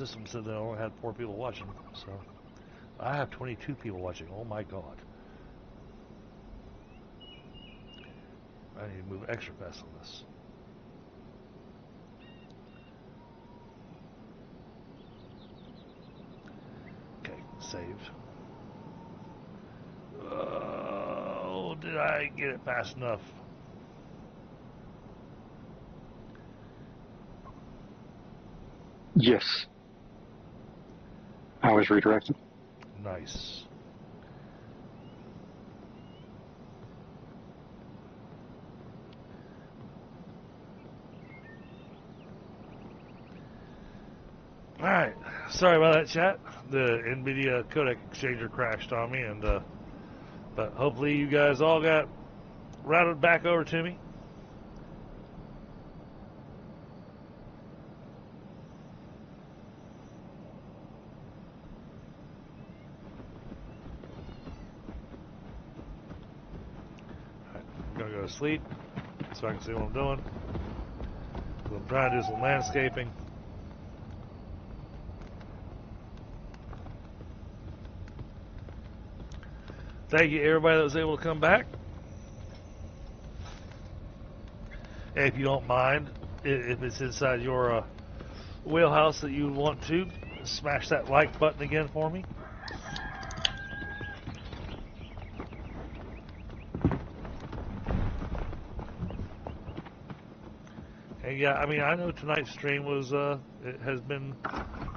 system said that I only had 4 people watching, so I have 22 people watching. Oh my god. I need to move extra fast on this. Okay, saved. Oh, did I get it fast enough? Yes. I was redirected. Nice. Alright, sorry about that, chat. The NVIDIA codec exchanger crashed on me, and but hopefully you guys all got routed back over to me. Alright, I'm gonna go to sleep so I can see what I'm doing. I'm trying to do some landscaping. Thank you, everybody that was able to come back. And if you don't mind, if it's inside your wheelhouse that you want to, smash that like button again for me. And yeah, I mean, I know tonight's stream was, it has been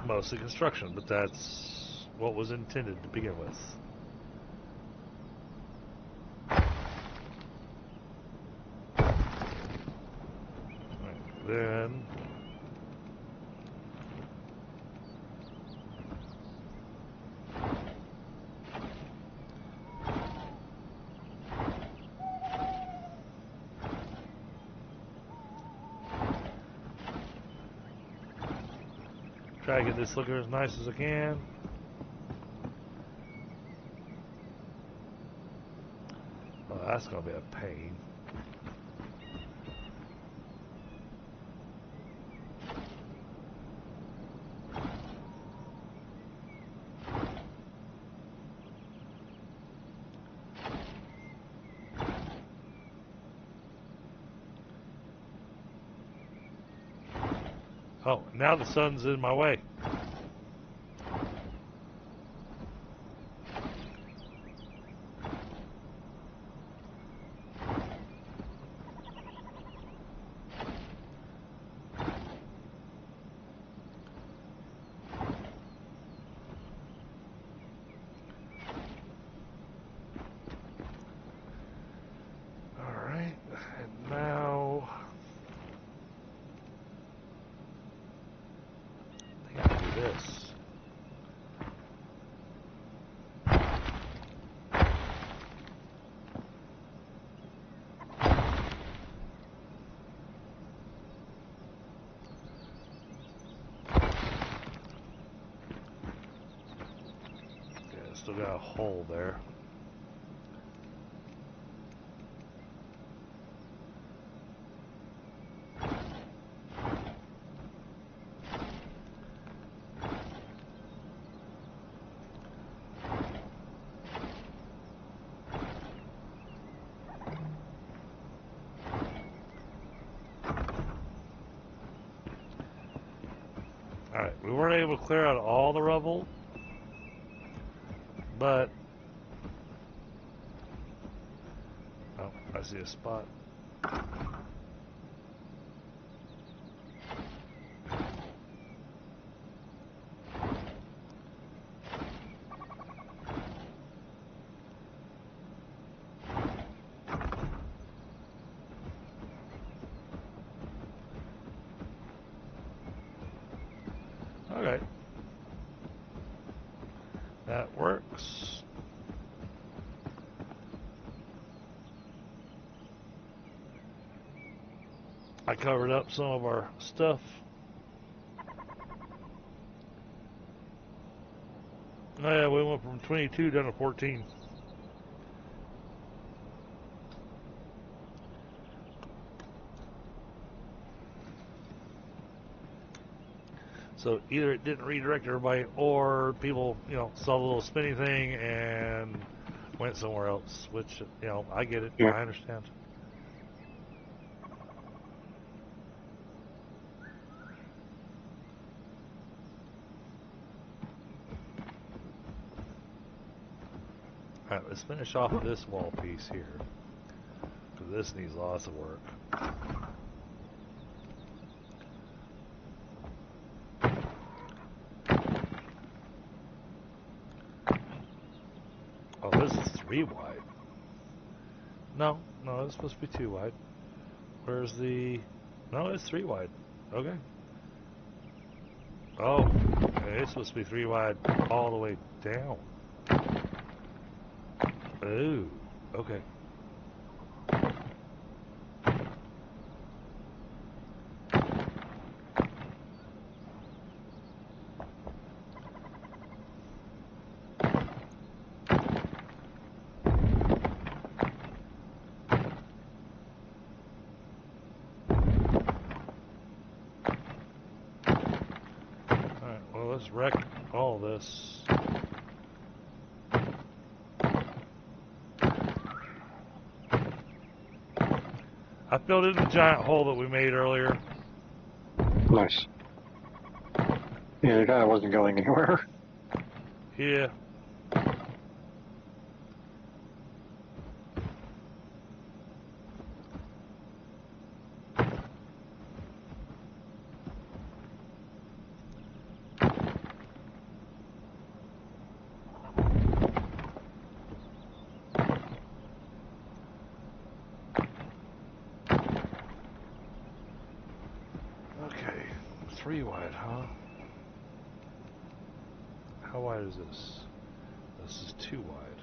mostly construction, but that's what was intended to begin with. Then try to get this looking as nice as I can. Oh, that's gonna be a pain. Oh, now the sun's in my way. Alright, and now I think I can do this. Still got a hole there. Alright, we weren't able to clear out all the rubble, but oh, I see a spot. Okay. That works. I covered up some of our stuff. Oh yeah, we went from 22 down to 14. So either it didn't redirect everybody, or people, saw the little spinny thing and went somewhere else. Which, I get it. Yeah. I understand. All right, let's finish off this wall piece here, because this needs lots of work. Oh, this is 3 wide. No, it's supposed to be 2 wide. Where's the... No, it's 3 wide. Okay. Oh, it's supposed to be 3 wide all the way down. Ooh, okay. Alright, well, let's wreck all this. I filled in the giant hole that we made earlier. Nice. Yeah, the guy wasn't going anywhere. Yeah. Okay, 3 wide, huh? How wide is this? This is 2 wide.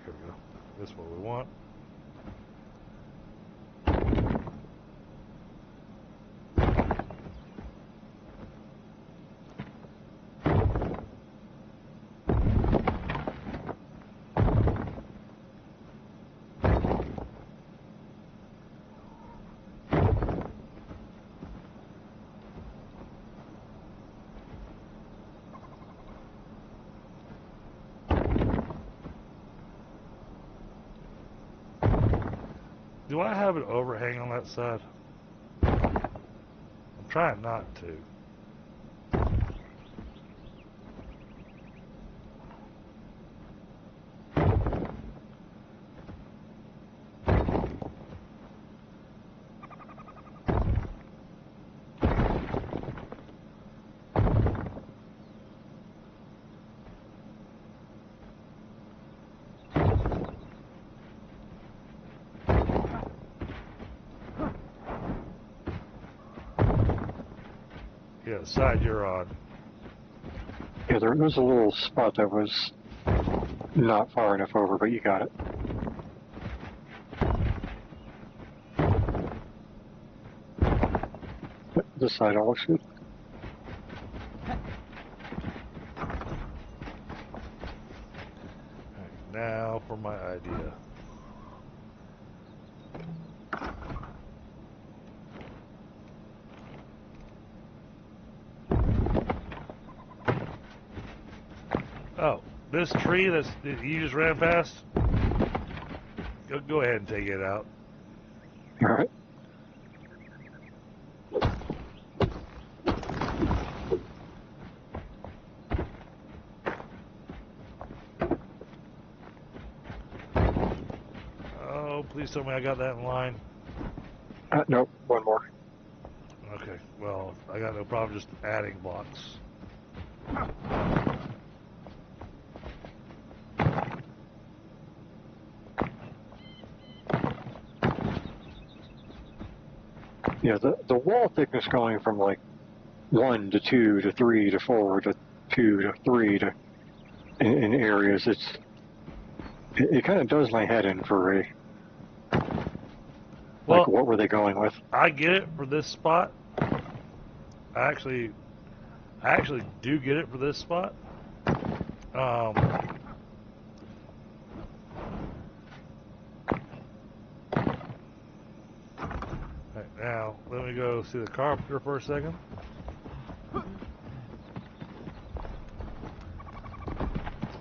Here we go. This is what we want. Do I have an overhang on that side? I'm trying not to. Yeah, the side you're on. Yeah, there was a little spot that was not far enough over, but you got it. This side all looks good. Alright, now for my idea. Oh, this tree that you just ran past? Go ahead and take it out. All right. Oh, please tell me I got that in line. Nope, one more. Okay, well, I got no problem just adding blocks. Yeah, the wall thickness going from like 1 to 2 to 3 to 4 to 2 to 3 to in areas, it kind of does my head in for Like, Well, what were they going with? I get it for this spot. I actually do get it for this spot. Right, now, let me go see the carpenter for a second.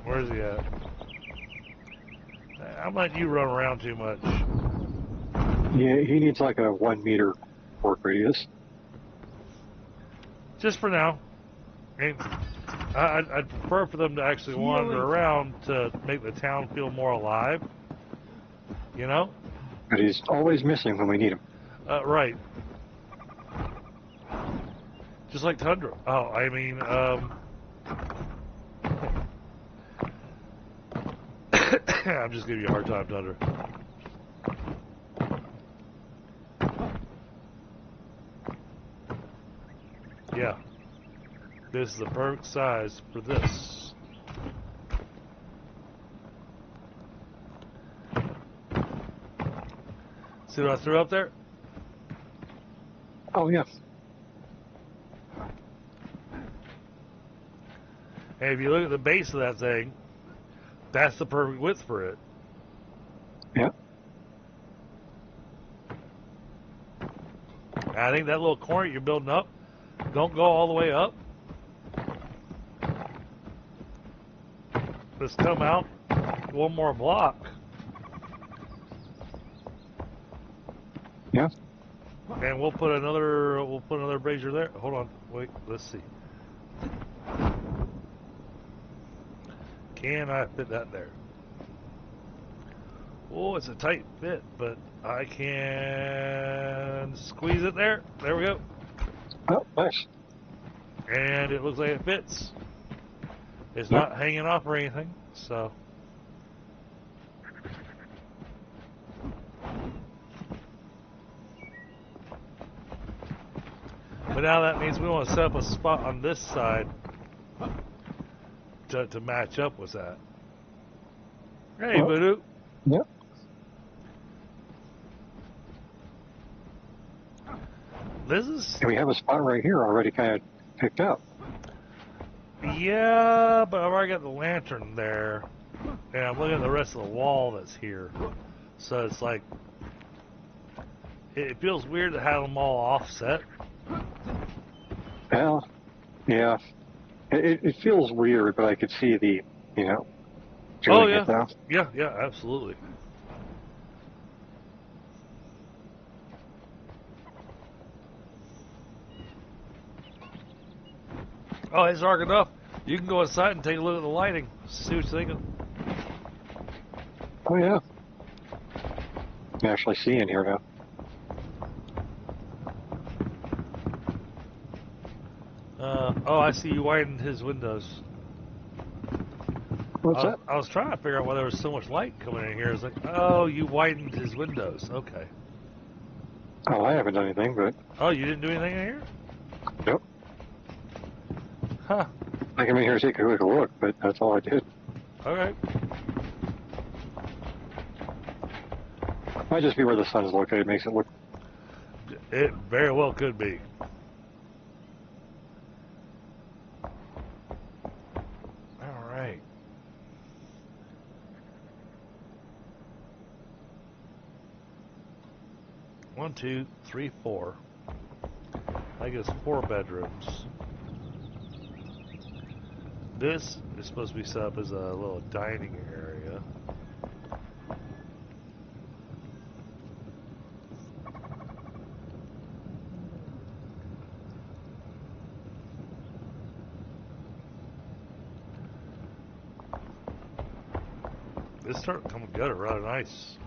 Where's he at? I'm letting you run around too much. Yeah, he needs like a 1 meter work radius. Just for now. And I'd prefer for them to actually wander around to make the town feel more alive. You know? But he's always missing when we need him. Right. Just like Tundra. Oh, I mean, I'm just giving you a hard time, Tundra. Yeah. This is the perfect size for this. See what I threw up there? Oh, yeah. And if you look at the base of that thing, that's the perfect width for it. Yeah. And I think that little corner you're building up, don't go all the way up. Just come out one more block. Yeah. And we'll put another brazier there. Hold on, wait, let's see. Can I fit that there? Oh, it's a tight fit, but I can squeeze it there. There we go. Oh, nice. And it looks like it fits. It's Yep. not hanging off or anything, so. But now that means we want to set up a spot on this side to match up with that. Hey, Voodoo. Yep. This is... And we have a spot right here already kind of picked up. Yeah, but I've already got the lantern there. And I'm looking at the rest of the wall that's here. So it's like... It feels weird to have them all offset. Well, yeah. It feels weird, but I could see the, doing it though. Yeah, absolutely. Oh, it's dark enough. You can go inside and take a look at the lighting. See what you're thinking. Oh, yeah. You can actually see in here now. Oh, I see you widened his windows. What's that? I was trying to figure out why there was so much light coming in here. It's like, oh, you widened his windows. Okay. Oh, I haven't done anything, but... Oh, you didn't do anything in here? Nope. Huh. I came in here to take a quick look, but that's all I did. Okay. Might just be where the sun's located. Makes it look... It very well could be. All right. One, two, three, four. I guess 4 bedrooms. This is supposed to be set up as a little dining area. This started coming together rather nice.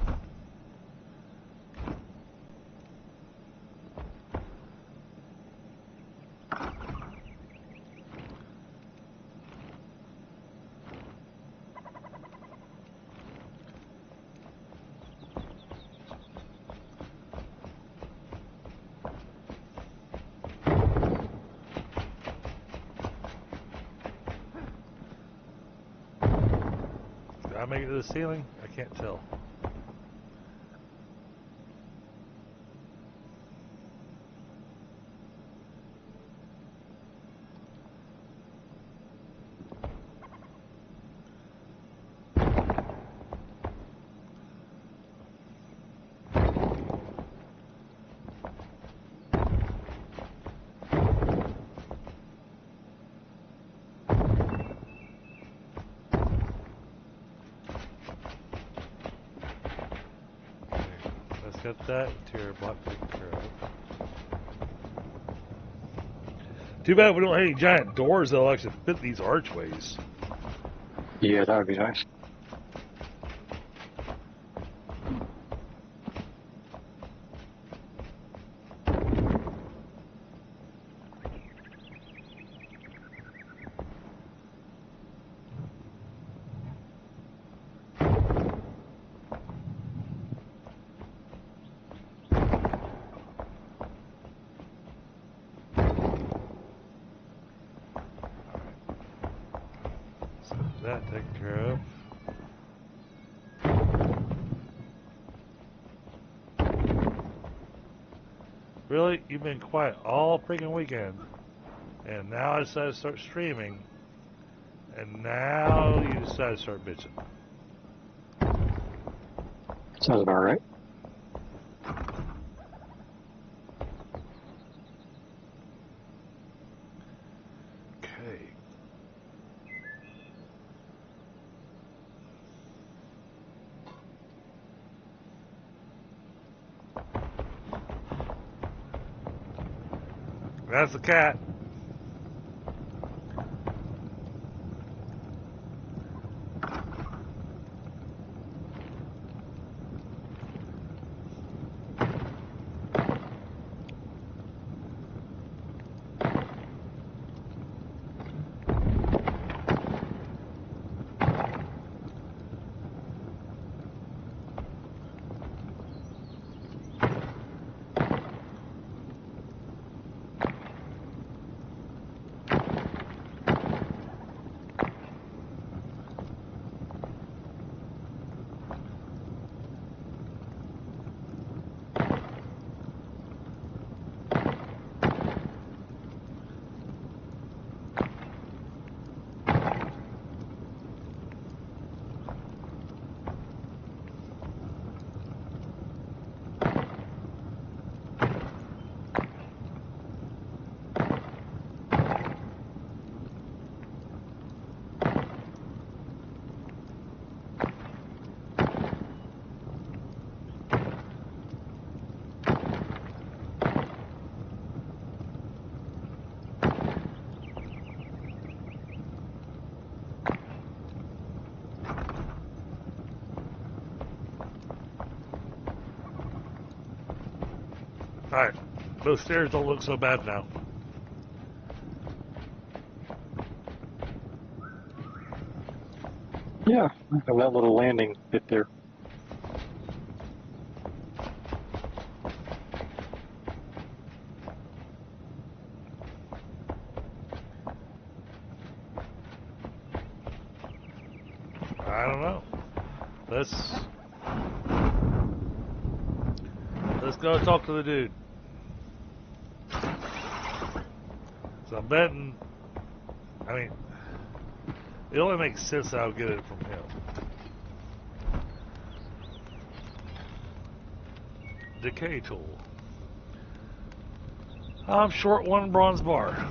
Did I make it to the ceiling? I can't tell. Got that interior block taken care of. Too bad we don't have any giant doors that'll actually fit these archways. Yeah, that would be nice. That taken care of. Really? You've been quiet all freaking weekend. And now I decided to start streaming. And now you decided to start bitching. Sounds about right. Okay. That's the cat. Alright, those stairs don't look so bad now. Yeah, and that little landing bit there. I don't know. Let's go talk to the dude. So I'm betting, I mean, it only makes sense that I'll get it from him. Decay tool. I'm short one bronze bar.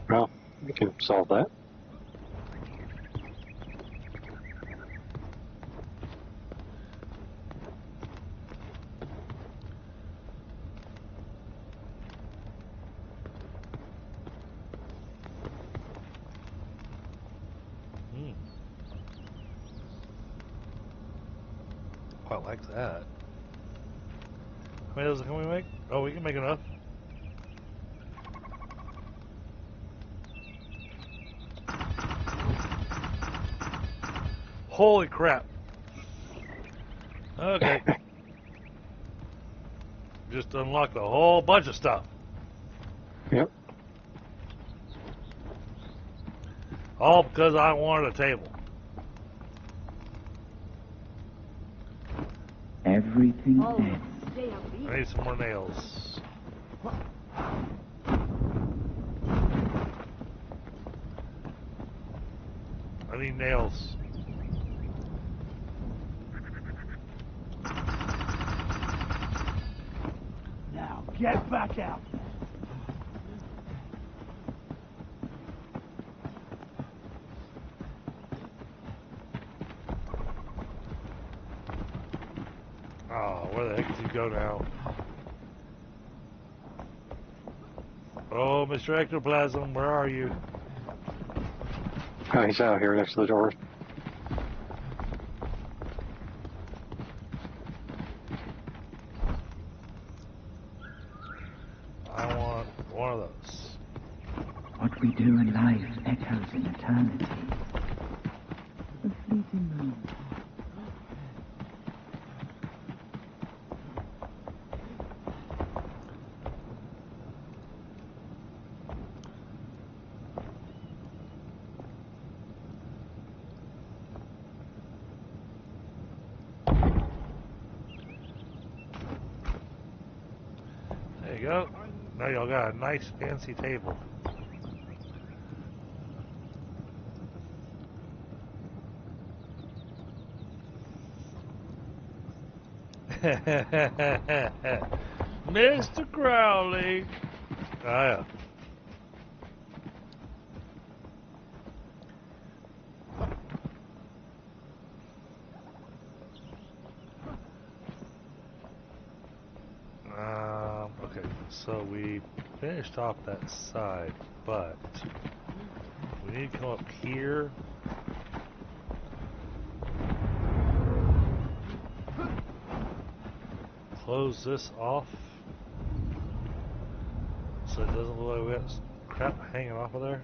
Well, we can solve that. Quite like that. How many of those can we make? Oh, we can make enough. Holy crap. Okay. Just unlocked a whole bunch of stuff. Yep. All because I wanted a table. Everything Oh, else. I need some more nails. I need nails. now get back out. go now. Oh, Mr. Ectoplasm, where are you? He's out here next to the door. I want one of those. What we do in life echoes in eternity. The fleeting moment. There you go. Now y'all got a nice fancy table. Mr. Crowley. Oh, yeah. Okay, so we finished off that side, but we need to come up here. Close this off so it doesn't look like we got crap hanging off of there.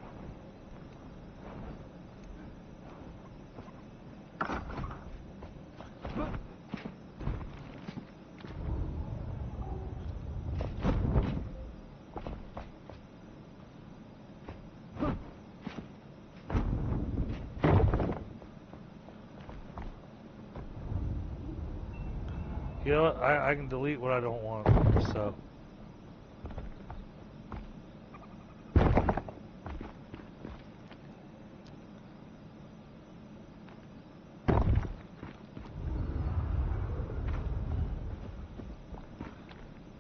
You know what? I can delete what I don't want, so.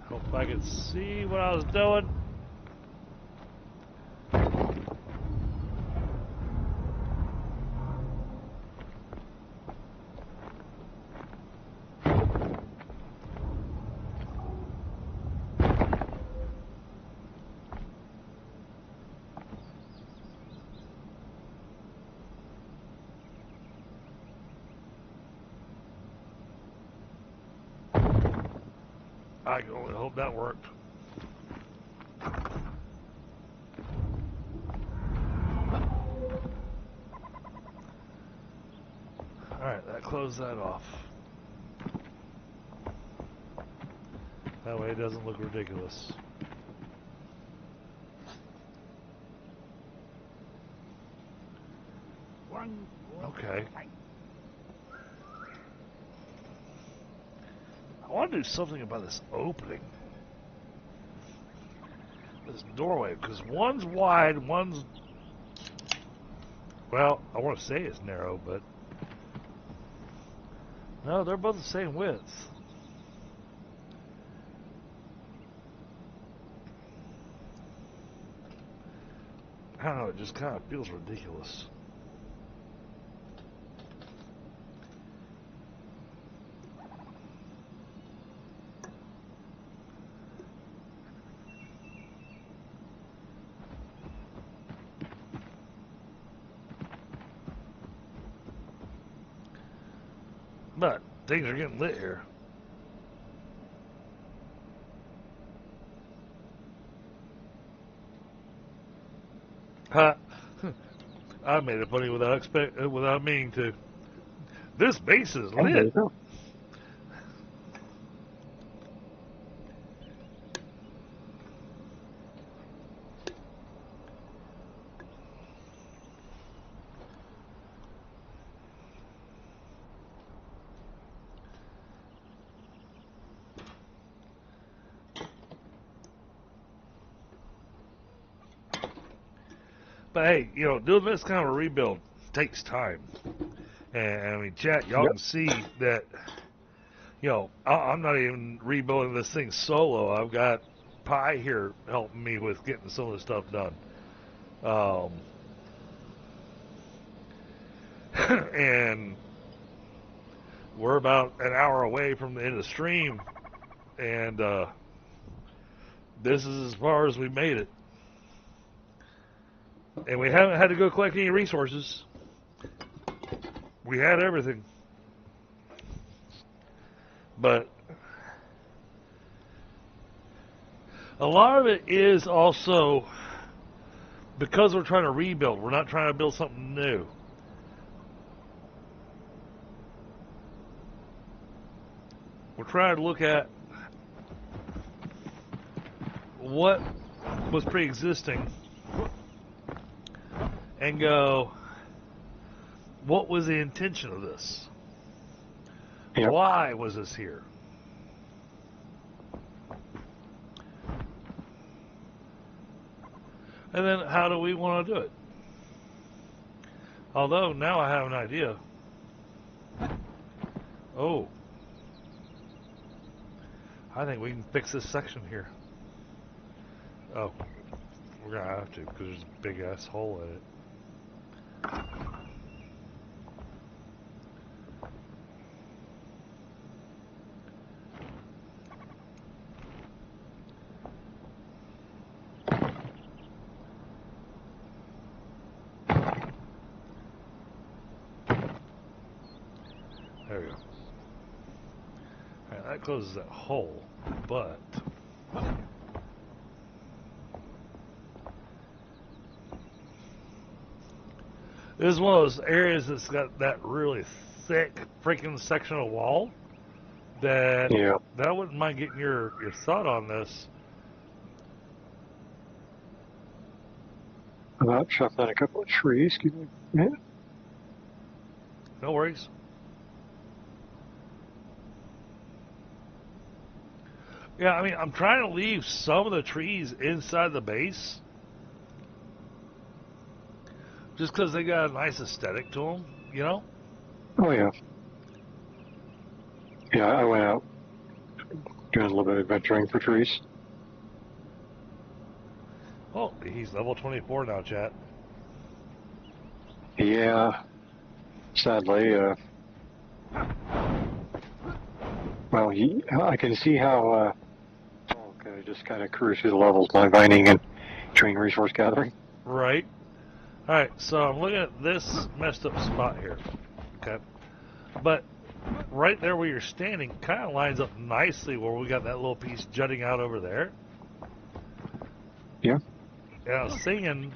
Hope I could see what I was doing. I can only hope that worked. Alright, that closed that off. That way it doesn't look ridiculous. Okay. I want to do something about this opening. This doorway, because one's wide, one's... Well, I want to say it's narrow, but... No, they're both the same width. I don't know, it just kind of feels ridiculous. But things are getting lit here. Ha! I made it funny without meaning to. This base is Oh, there you lit. go. But hey, you know, doing this kind of a rebuild takes time. And I mean, chat, y'all can see that, you know, I'm not even rebuilding this thing solo. I've got Pi here helping me with getting some of the stuff done. And we're about an hour away from the end of the stream. and this is as far as we made it. And we haven't had to go collect any resources. We had everything. But a lot of it is also because we're trying to rebuild. We're not trying to build something new. We're trying to look at what was pre-existing and go, what was the intention of this? Yep. Why was this here? And then how do we want to do it? Although now I have an idea. Oh. I think we can fix this section here. Oh. We're going to have to because there's a big ass hole in it. There we go. Alright, that closes that hole, but this is one of those areas that's got that really thick freaking section of wall that I wouldn't mind getting your thought on this. About chopping down a couple of trees. Give me a minute. No worries. Yeah, I mean, I'm trying to leave some of the trees inside the base just because they got a nice aesthetic to them, you know? Oh, yeah. Yeah, I went out doing a little bit of adventuring for trees. Oh, he's level 24 now, chat. Yeah. Sadly, well, I can see how just kind of cruise through the levels, line binding and doing resource gathering. Right. Alright, so I'm looking at this messed up spot here. Okay. But right there where you're standing kind of lines up nicely where we got that little piece jutting out over there. Yeah. And I was thinking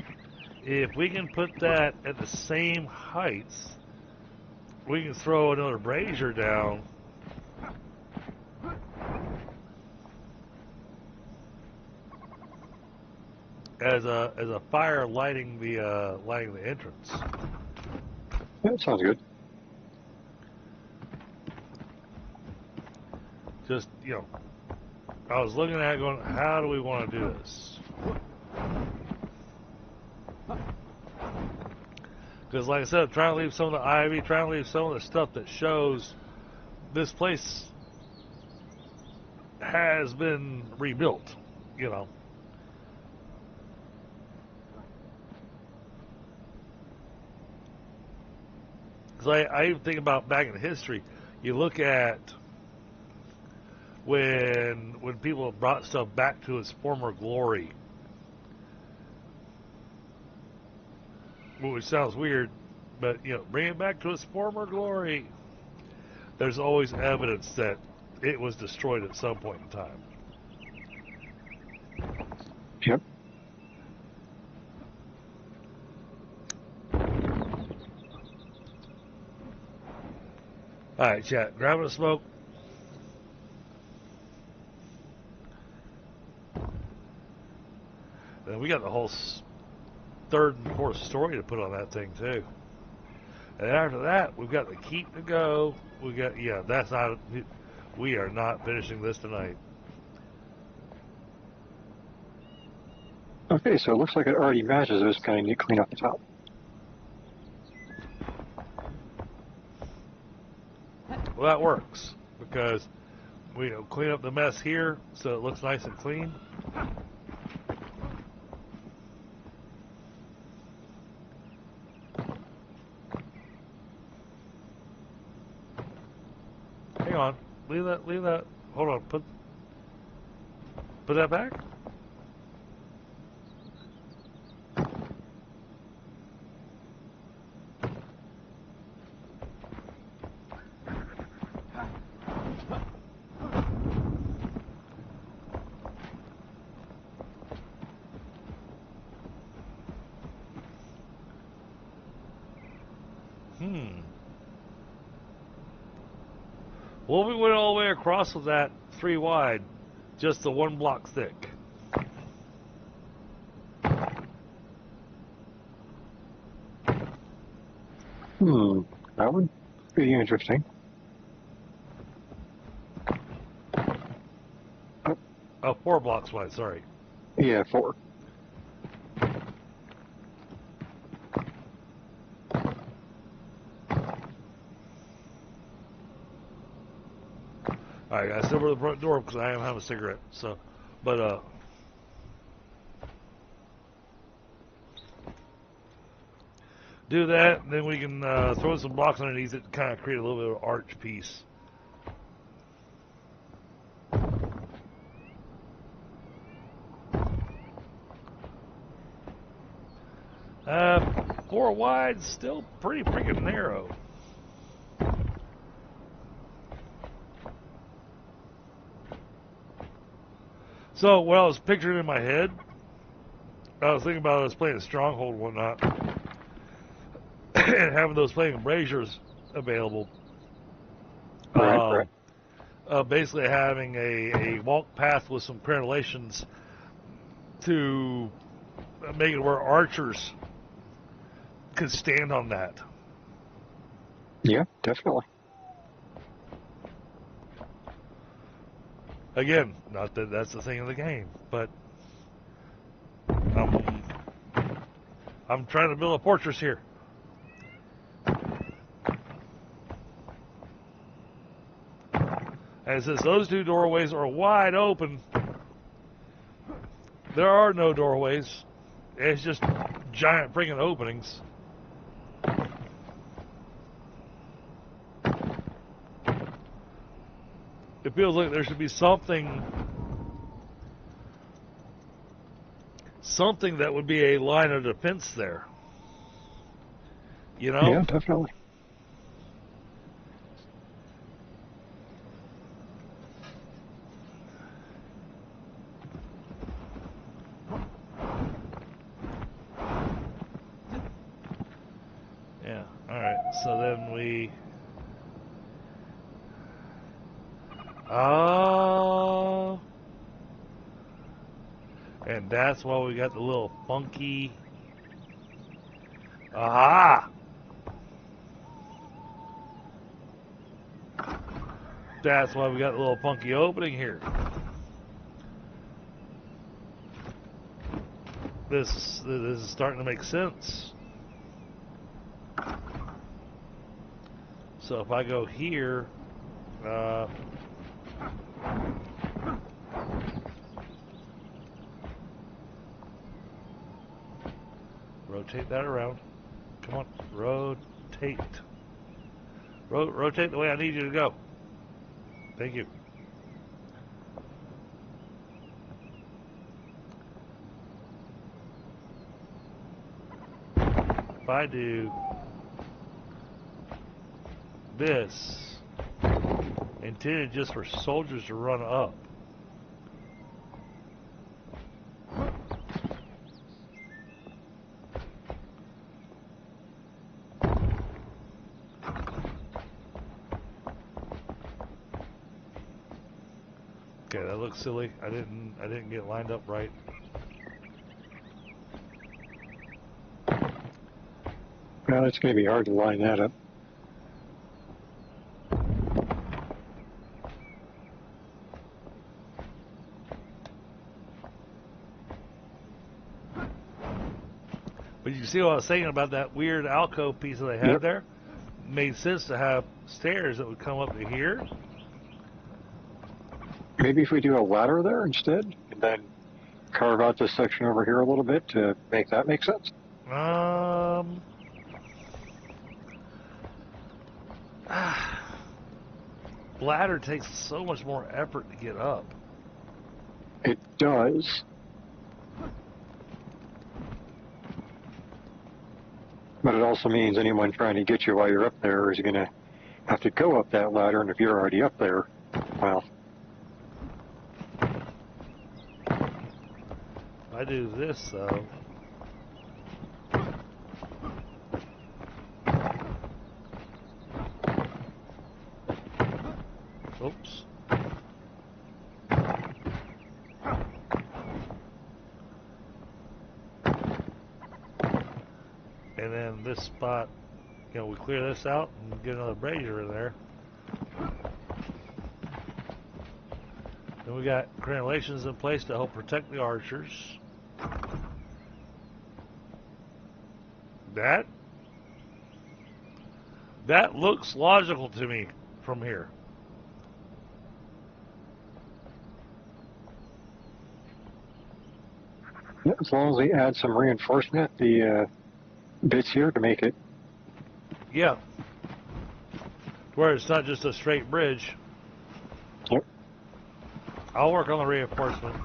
if we can put that at the same heights, we can throw another brazier down. As a fire lighting the entrance. Yeah, that sounds good. Just, you know, I was looking at it going, how do we want to do this? Because like I said, I'm trying to leave some of the ivy, trying to leave some of the stuff that shows this place has been rebuilt, you know. Because I even think about back in history, you look at when people brought stuff back to its former glory, which sounds weird, but you know, bring it back to its former glory. There's always evidence that it was destroyed at some point in time. Yep. All right, chat. Grabbing a smoke. And we got the whole third and fourth story to put on that thing too. And after that, we've got the keep to go. We got that's not. We are not finishing this tonight. Okay, so it looks like it already matches. It was kind of neat clean up the top. Well, that works because we clean up the mess here so it looks nice and clean. Hang on, leave that. Hold on, Put that back. Well, we went all the way across with that 3 wide, just the 1 block thick. That would be interesting. 4 blocks wide, sorry. Yeah, 4. Alright, guys, step over to the front door because I am having a cigarette. So, but, do that, and then we can throw some blocks underneath it to kind of create a little bit of arch piece. Four wide, still pretty freaking narrow. So, what I was picturing in my head, I was thinking about I was playing a stronghold and whatnot, and having those flaming braziers available. Right. Basically having a walk path with some crenellations to make it where archers could stand on that. Yeah, definitely. Again, not that that's the thing of the game, but I'm trying to build a fortress here. And since those 2 doorways are wide open, there are no doorways. It's just giant freaking openings. It feels like there should be something that would be a line of defense there. You know? Yeah, definitely. Yeah, alright. So then we... and that's why we got the little funky... Aha! That's why we got the little funky opening here. This is starting to make sense. So if I go here, rotate that around. Come on, rotate. Rotate the way I need you to go. Thank you. If I do this, intended just for soldiers to run up. Okay, that looks silly. I didn't get lined up right. Well, it's going to be hard to line that up. But you see what I was saying about that weird alcove piece that they had there? Made sense to have stairs that would come up to here. Maybe if we do a ladder there instead, and then carve out this section over here a little bit to make that make sense. Ladder takes so much more effort to get up. It does. But it also means anyone trying to get you while you're up there is going to have to go up that ladder, and if you're already up there, well... If I do this, though... Oops. And then this spot, you know, we clear this out and get another brazier in there. Then we got crenellations in place to help protect the archers. That looks logical to me from here. As long as they add some reinforcement, the bits here to make it. Yeah. Where it's not just a straight bridge. Yep. I'll work on the reinforcement.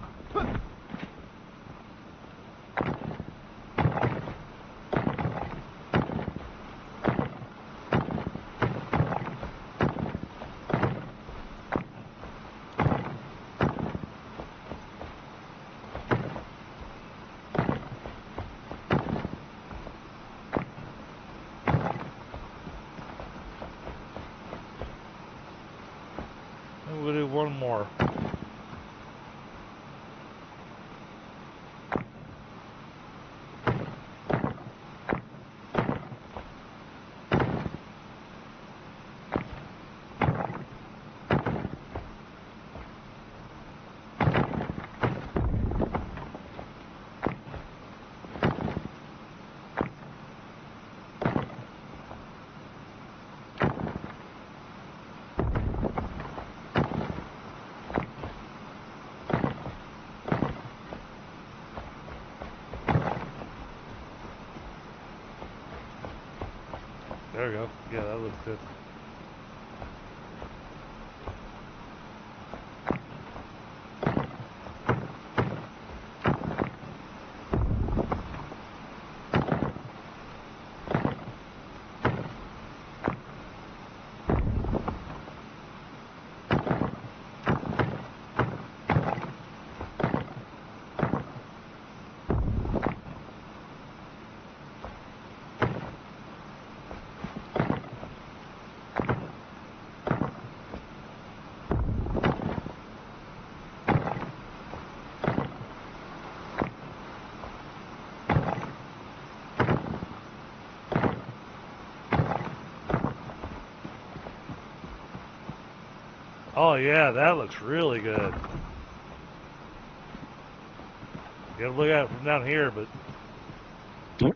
We'll do one more. There we go. Yeah, that looks good. Oh yeah, that looks really good. You gotta look at it from down here, but Yep.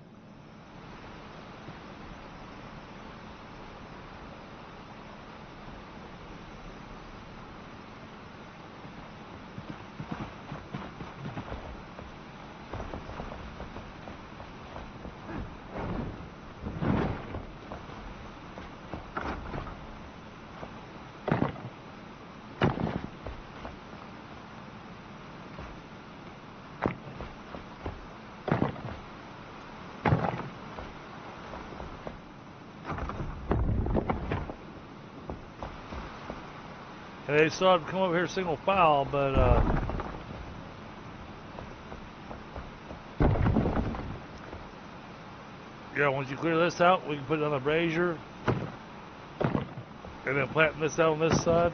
they still have to come over here single file, but yeah, once you clear this out, we can put it on the brazier and then planting this out on this side.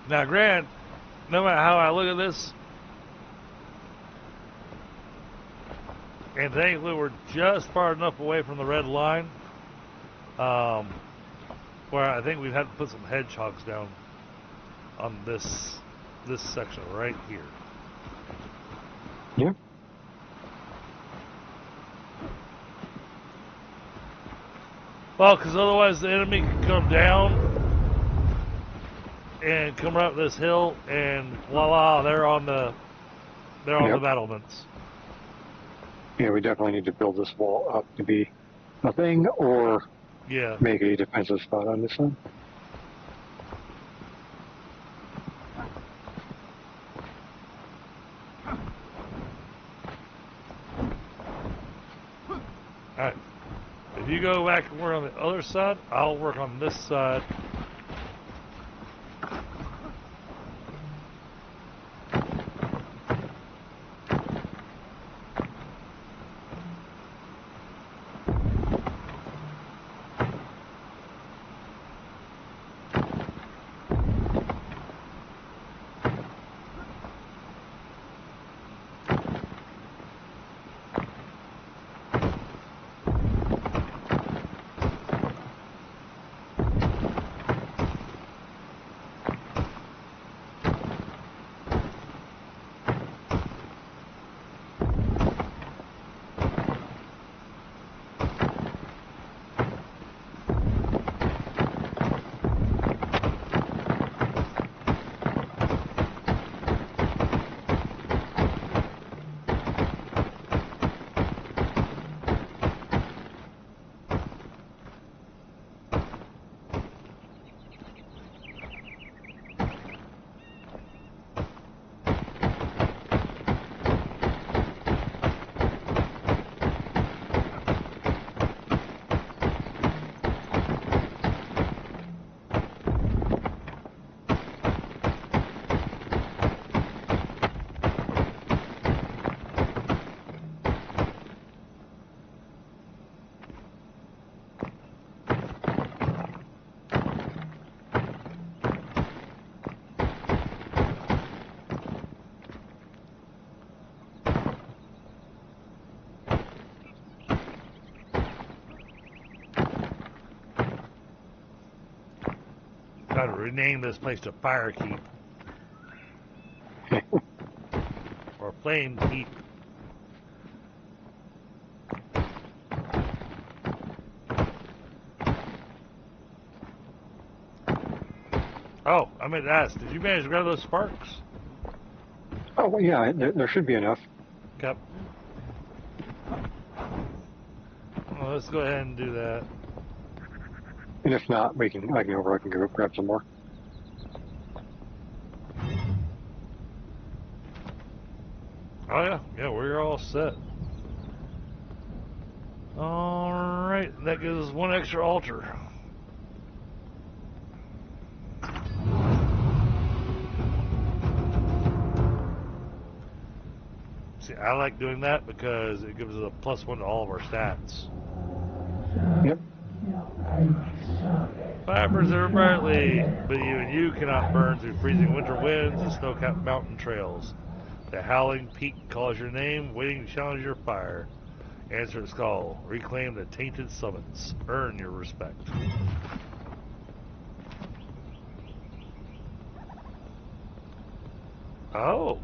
Now, Grant, no matter how I look at this, and thankfully we're just far enough away from the red line, where I think we'd have to put some hedgehogs down on this section right here. Yep. Well, because otherwise the enemy can come down and come right up this hill, and voila, they're on the Yep. battlements. Yeah, we definitely need to build this wall up to be a thing or Yeah. make a defensive spot on this one. Alright. If you go back and work on the other side, I'll work on this side. Try to rename this place to Firekeep. Or Flamekeep. Oh, I meant to ask, did you manage to grab those sparks? Oh, well, yeah, there should be enough. Yep. Well, let's go ahead and do that. And if not, I can go grab some more. Oh yeah, yeah, we're all set. Alright, that gives us one extra altar. See, I like doing that because it gives us a +1 to all of our stats. Yep. Fire burns ever brightly, but even you cannot burn through freezing winter winds and snow-capped mountain trails. The howling peak calls your name, waiting to challenge your fire. Answer its call. Reclaim the tainted summits. Earn your respect. Oh.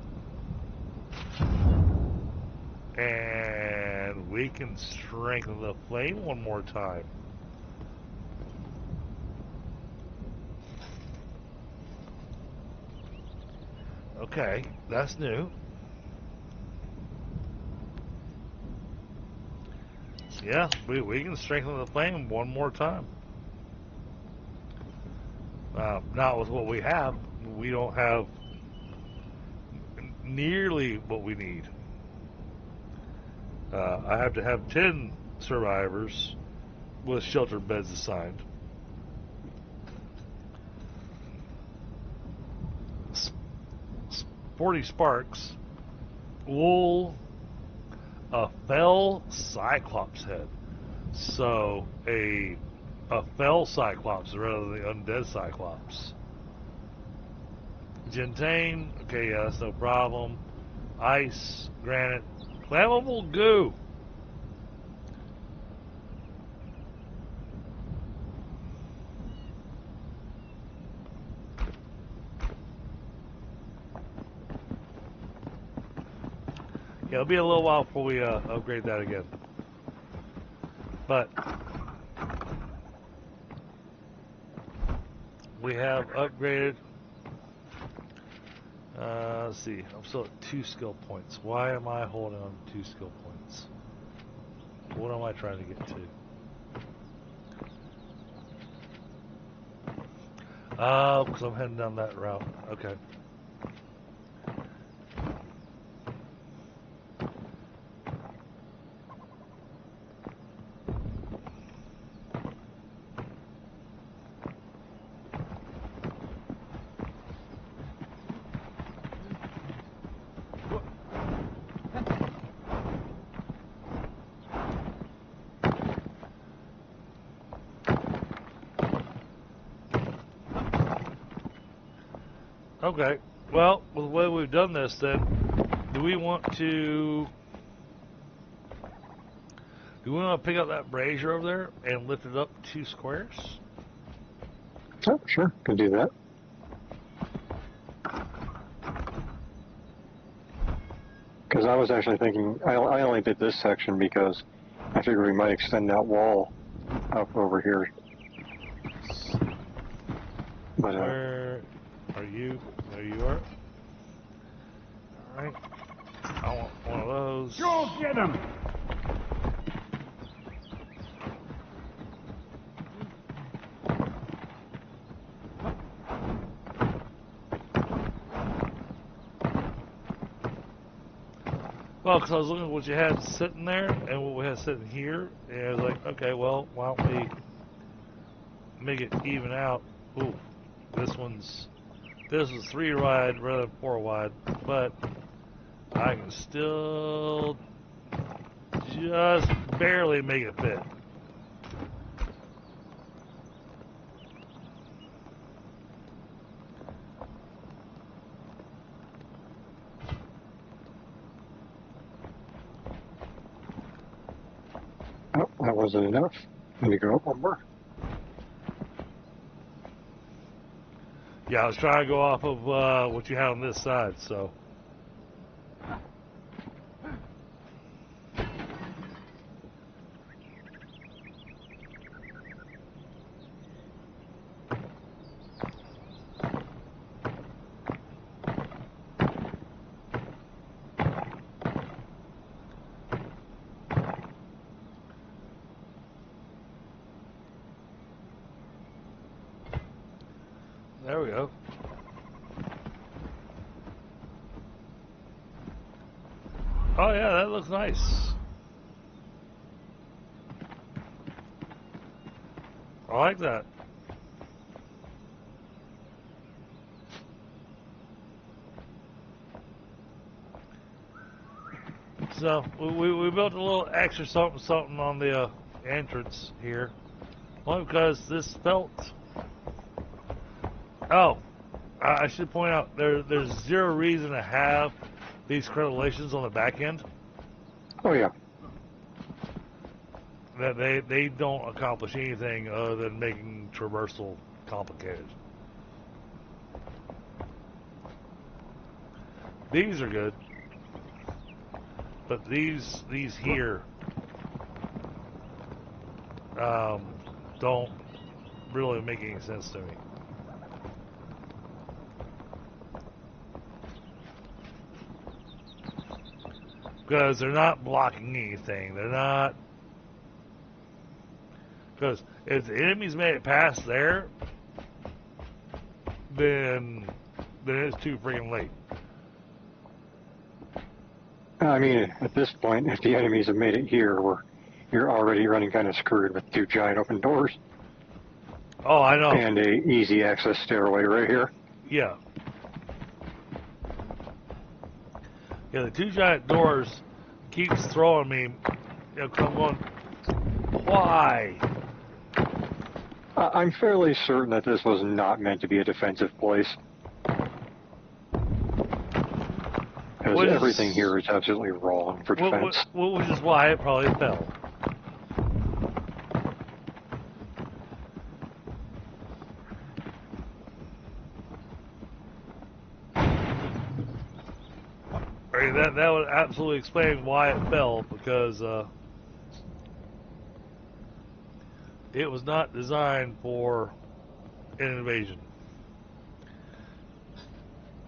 And we can strengthen the flame one more time. Okay, that's new. Yeah, we can strengthen the flame one more time. Not with what we have. We don't have nearly what we need. I have to have 10 survivors with shelter beds assigned. 40 sparks, wool, a fell cyclops head. So a fell cyclops rather than the undead cyclops. Gentane, okay, yeah, that's no problem. Ice, granite, flammable goo. Yeah, it'll be a little while before we upgrade that again. But we have upgraded. Let's see. I'm still at 2 skill points. Why am I holding on to 2 skill points? What am I trying to get to? Oh, because I'm heading down that route. Okay. Okay. Well, with the way we've done this, then, do we want to pick up that brazier over there and lift it up 2 squares? Oh, sure, can do that. Because I was actually thinking, I only did this section because I figured we might extend that wall up over here. But Where are you? There you are. All right. I want one of those. Go get him! Well, because I was looking at what you had sitting there and what we had sitting here, and I was like, okay, well, why don't we make it even out? Ooh, this is 3 wide rather than 4 wide, but I can still just barely make it fit. oh, that wasn't enough. Let me go up one more. Yeah, I was trying to go off of what you had on this side, so. There we go. Oh yeah, that looks nice. I like that. So we built a little extra something on the entrance here, only because this felt. Oh, I should point out there's 0 reason to have these crenellations on the back end. Oh yeah. That they don't accomplish anything other than making traversal complicated. These are good, but these here don't really make any sense to me. Because they're not blocking anything. They're not. Because if the enemies made it past there, then it's too freaking late. I mean, at this point, if the enemies have made it here, you're already running kind of screwed with 2 giant open doors. Oh, I know. And a easy access stairway right here. Yeah. Yeah, the 2 giant doors keeps throwing me. Come on. Why? I'm fairly certain that this was not meant to be a defensive place. Because everything here is absolutely wrong for defense. Which is why it probably fell. I mean, that would absolutely explain why it fell, because it was not designed for an invasion.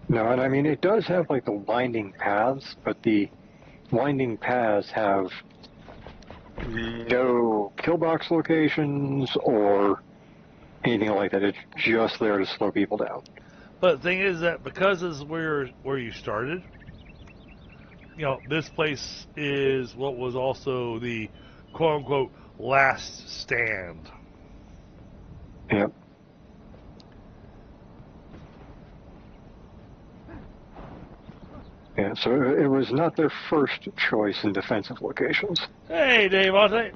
No, and I mean, it does have like the winding paths, but the winding paths have no kill box locations or anything like that. It's just there to slow people down. But the thing is that because this is where you started, you know, this place is what was also the quote unquote last stand. Yep. Yeah, so it was not their first choice in defensive locations. Hey, Dave, I'll say.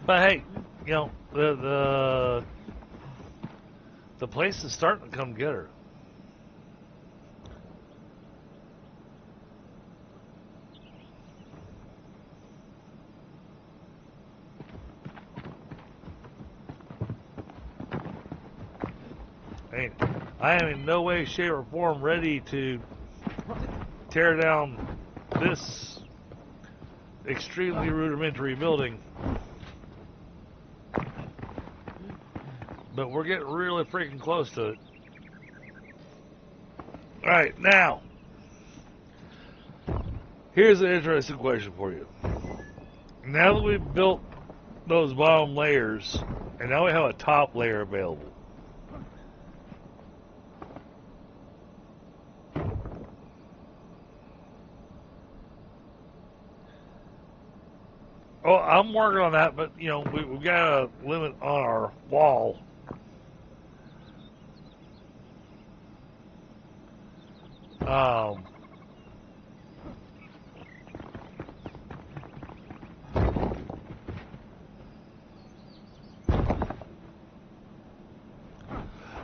But hey, you know, the place is starting to come get her. Hey, I am in no way, shape, or form ready to tear down this extremely rudimentary building. But we're getting really freaking close to it. Alright, now, here's an interesting question for you. Now that we've built those bottom layers, and now we have a top layer available, oh, I'm working on that, but, you know, we've got a limit on our wall.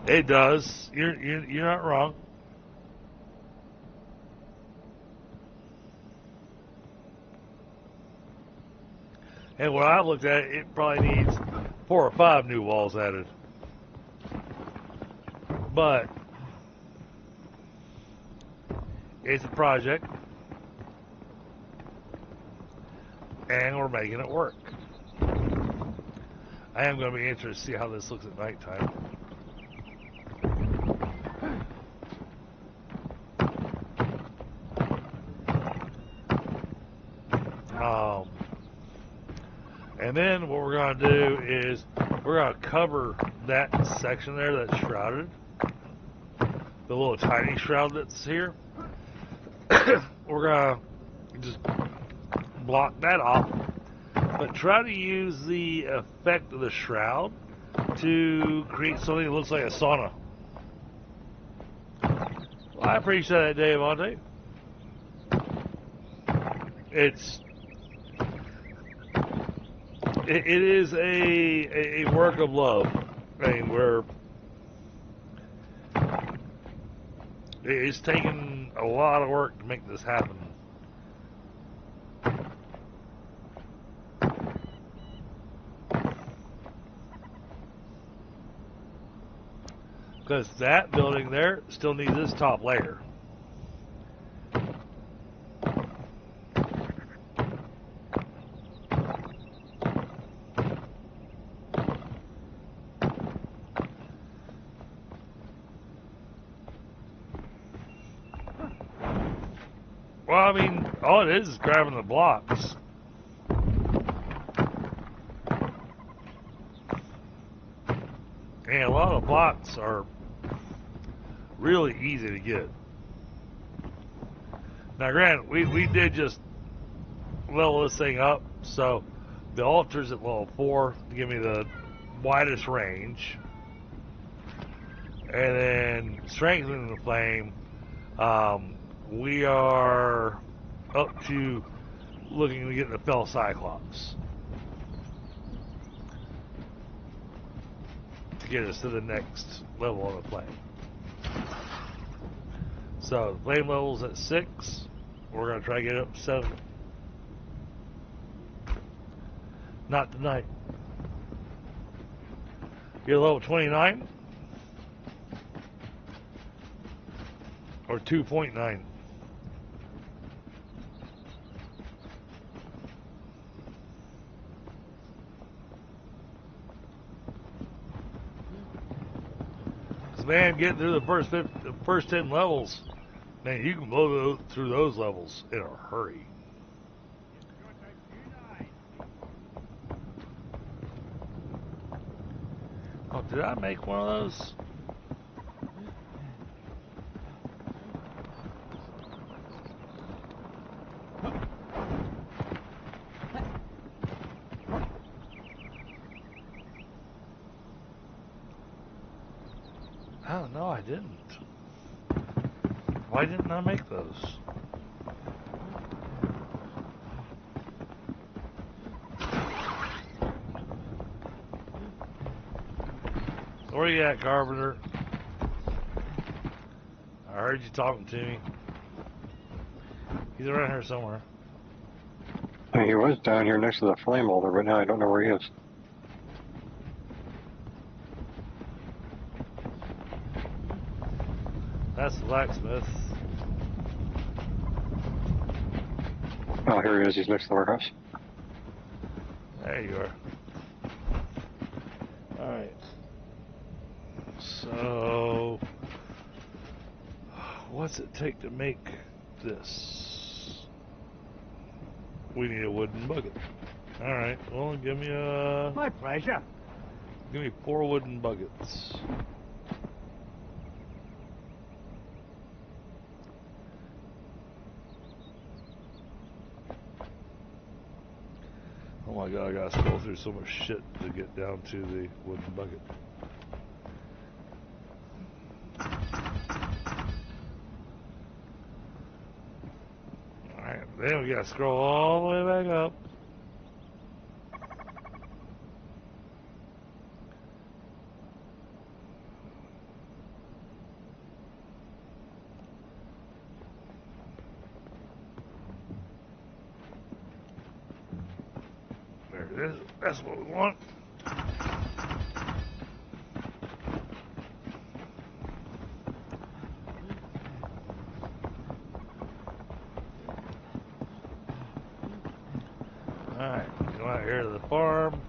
It does. You're not wrong. And when I looked at it, it probably needs 4 or 5 new walls added. But it's a project, and we're making it work. I am going to be interested to see how this looks at nighttime. And then what we're going to do is we're going to cover that section there that's shrouded, the little tiny shroud that's here. We're going to just block that off, but try to use the effect of the shroud to create something that looks like a sauna. Well, I appreciate that, Dave Monte. It is a work of love. I mean, it's taken a lot of work to make this happen. Because that building there still needs this top layer. Well, I mean, all it is grabbing the blocks. And a lot of the blocks are really easy to get. Now, granted, we did just level this thing up, so the altar's at level 4 to give me the widest range. And then strengthening the flame, we are up to looking to get the Fell Cyclops to get us to the next level of the flame. So the flame level's at 6. We're going to try to get it up to 7. Not tonight. You're level 29 or 2.9. Man, getting through the first 10 levels Man, you can blow through those levels in a hurry. Oh, did I make one of those? Oh, no, I didn't. Why didn't I make those? Where you at, Carpenter? I heard you talking to me. He's around here somewhere. He was down here next to the flame holder, but now I don't know where he is. That's the blacksmith. Oh, here he is. He's next to the warehouse. There you are. Alright. So, what's it take to make this? We need a wooden bucket. Alright, well, give me My pleasure. Give me 4 wooden buckets. Oh my god, I gotta scroll through so much shit to get down to the wooden bucket. Alright, then we gotta scroll all the way back up. There it is. That's what we want. Alright, go out here to the farm.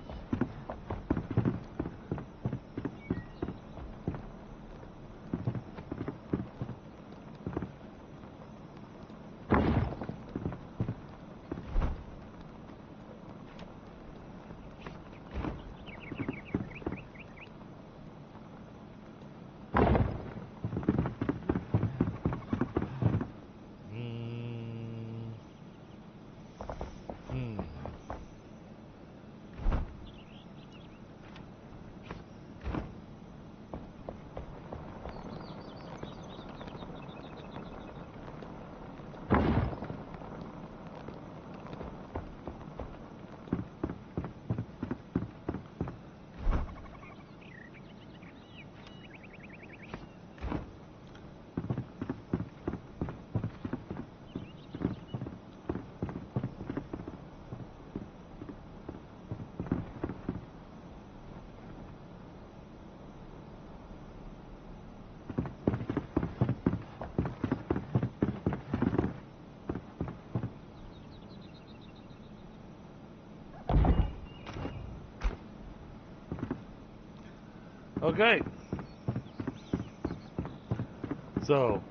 Okay. So,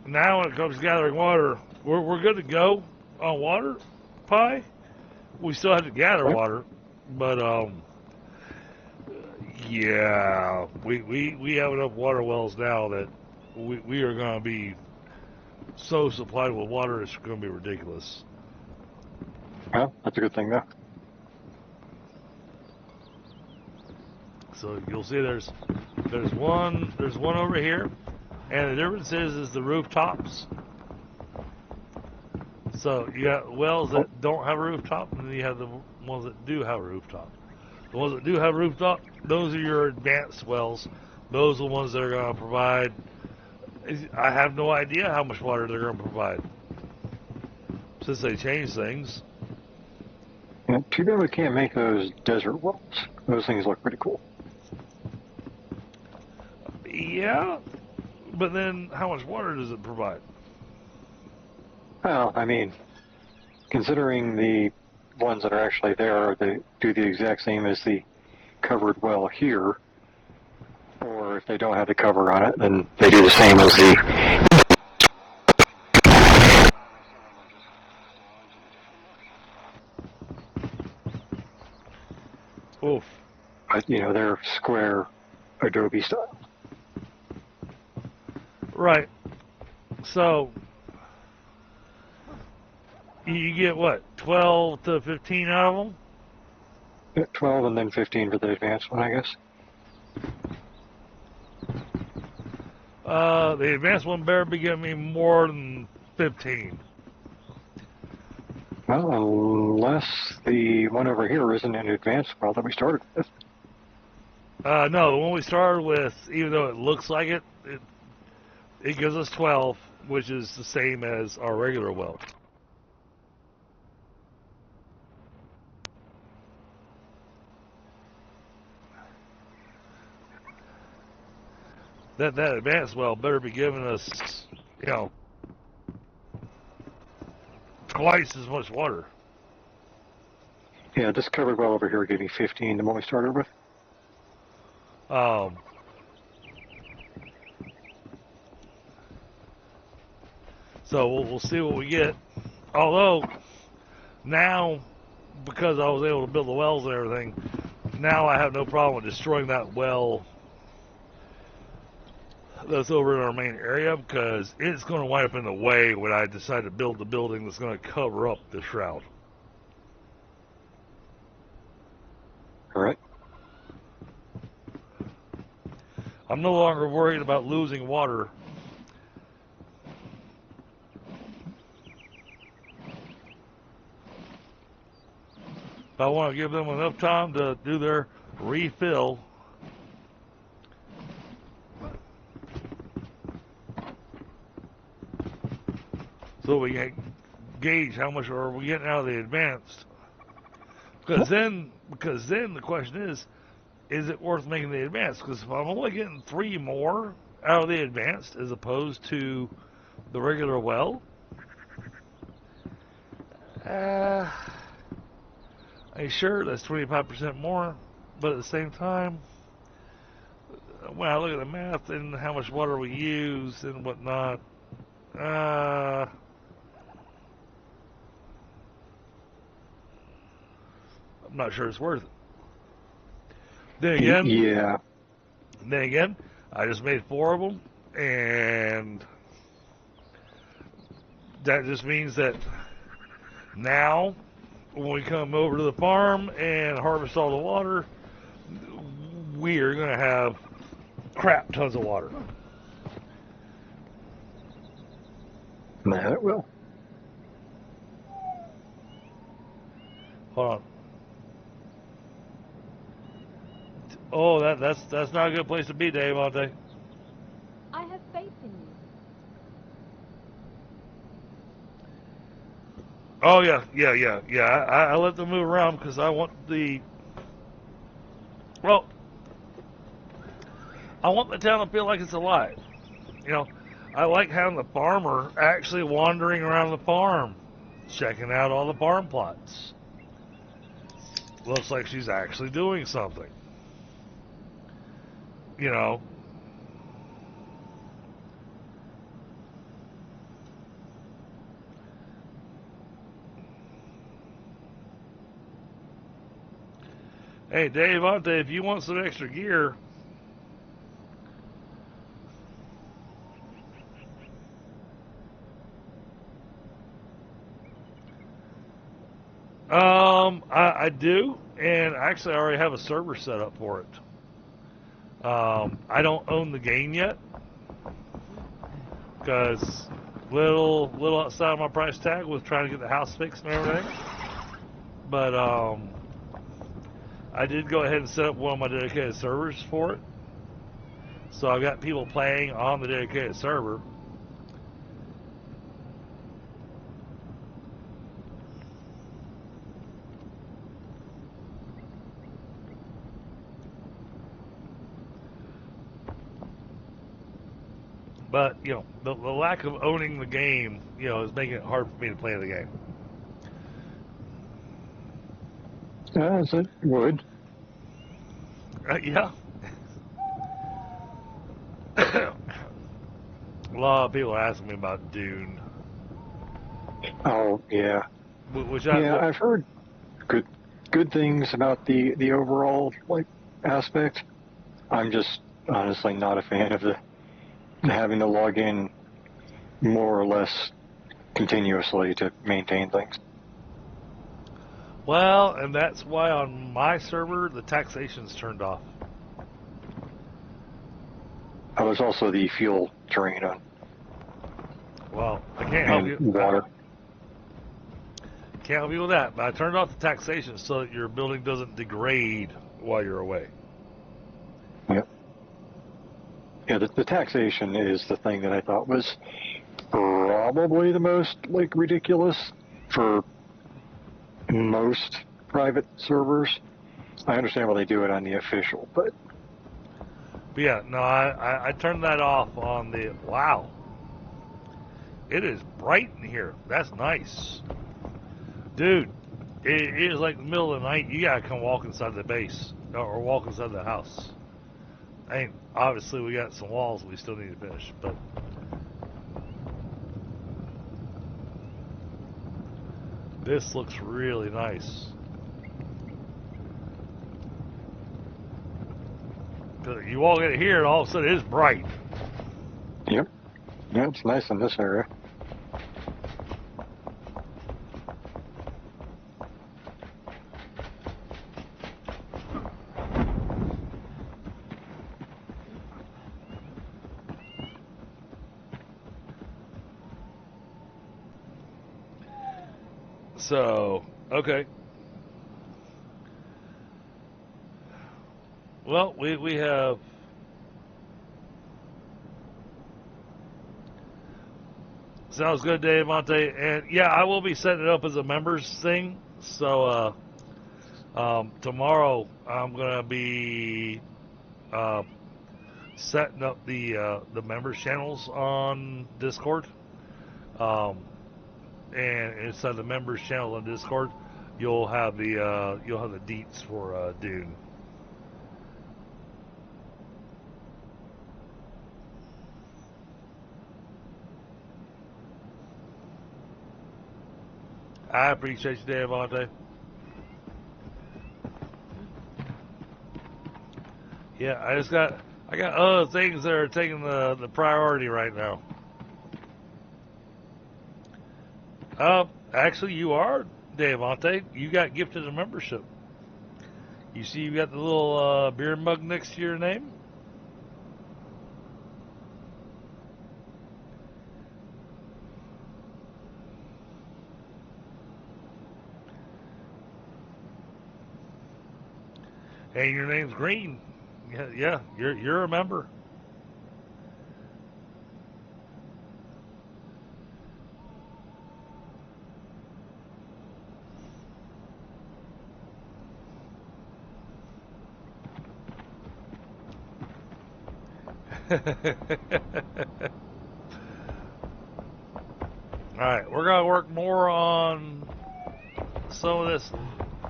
now when it comes to gathering water, we're good to go on water, Pie. We still have to gather water, but, yeah, we have enough water wells now that we are going to be so supplied with water, it's going to be ridiculous. Well, that's a good thing, though. So you'll see there's one over here, and the difference is the rooftops. So you got wells that don't have a rooftop, and then you have the ones that do have a rooftop. The ones that do have a rooftop, those are your advanced wells. Those are the ones that are going to provide. I have no idea how much water they're going to provide since they changed things. Yeah, too bad we can't make those desert wells. Those things look pretty cool. Yeah, but then how much water does it provide? Well, I mean, considering the ones that are actually there, they do the exact same as the covered well here, or if they don't have the cover on it, then they do the same as the Oof. But, they're square Adobe style. Right. So, you get what, 12 to 15 out of them? 12 and then 15 for the advanced one, I guess. The advanced one better be giving me more than 15. Well, unless the one over here isn't an advanced model that we started with. No, the one we started with, even though it looks like it gives us 12, which is the same as our regular well. That advanced well better be giving us, twice as much water. Yeah, this covered well over here gave me 15, the one we started with. So we'll see what we get. Although, now, because I was able to build the wells and everything, now I have no problem with destroying that well that's over in our main area, because it's going to wind up in the way when I decide to build the building that's going to cover up the shroud. All right. I'm no longer worried about losing water. But I want to give them enough time to do their refill. So we can gauge how much are we getting out of the advanced. Because then the question is it worth making the advanced? Because if I'm only getting 3 more out of the advanced as opposed to the regular well, sure, that's 25% more, but at the same time, when I look at the math and how much water we use and whatnot, I'm not sure it's worth it. Then again, I just made 4 of them, and that just means that now, when we come over to the farm and harvest all the water, we are going to have crap tons of water. That it will. Hold on. Oh, that's not a good place to be, Dave, Monte. I have faith in you. Oh, yeah. I let them move around because I want I want the town to feel like it's alive. I like having the farmer actually wandering around the farm, checking out all the farm plots. Looks like she's actually doing something. Hey, Dave, Ante, if you want some extra gear, I do, and actually I already have a server set up for it. I don't own the game yet, because little outside of my price tag with trying to get the house fixed and everything. But I did go ahead and set up one of my dedicated servers for it. So I've got people playing on the dedicated server. But, the lack of owning the game, is making it hard for me to play the game. As it would. Yeah. A lot of people are asking me about Dune. Oh, yeah. Which I've heard good good things about the overall like aspect. I'm just honestly not a fan of the having to log in more or less continuously to maintain things. Well, and that's why on my server the taxation's turned off. There's also the fuel drain on Well, I can't help you. water. Can't help you with that, but I turned off the taxation so that your building doesn't degrade while you're away. Yep. Yeah, the taxation is the thing that I thought was probably the most like ridiculous for most private servers. I understand why they do it on the official, but yeah, no, I turned that off on the. Wow, it is bright in here. That's nice, dude. It is like the middle of the night. You gotta come walk inside the base or walk inside the house. I mean, obviously we got some walls we still need to finish, but this looks really nice. You walk in here and all of a sudden it's bright. yep. Yeah, it's nice in this area. So, okay. Well, we have sounds good, Dave Monte, and yeah, I will be setting it up as a members thing. So tomorrow I'm gonna be setting up the members channels on Discord. And inside the members channel on Discord, you'll have the deets for Dune. I appreciate you, Dave Monte. Yeah, I got other things that are taking the priority right now. Actually, you are, Dave Monte. You got gifted a membership. You see, you got the little beer mug next to your name. And your name's green. Yeah, you're a member. Alright, we're going to work more on some of this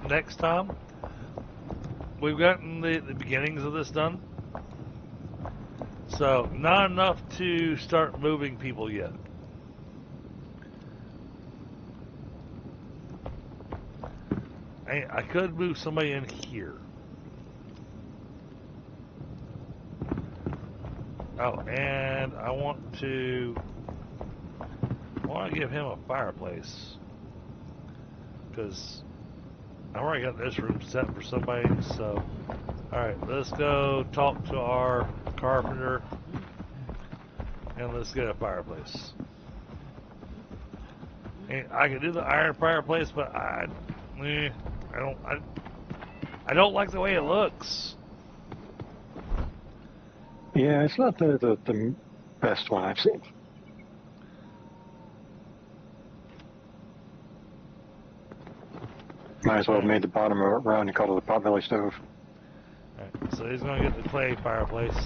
next time. We've gotten the beginnings of this done. So, not enough to start moving people yet. I could move somebody in here. Oh, and I want to give him a fireplace, because I already got this room set for somebody. So, all right, let's go talk to our carpenter, and let's get a fireplace. And I can do the iron fireplace, but I don't like the way it looks. Yeah, it's not the best one I've seen. Might as well have made the bottom of it round and called it a potbelly stove. Alright, so he's going to get the clay fireplace,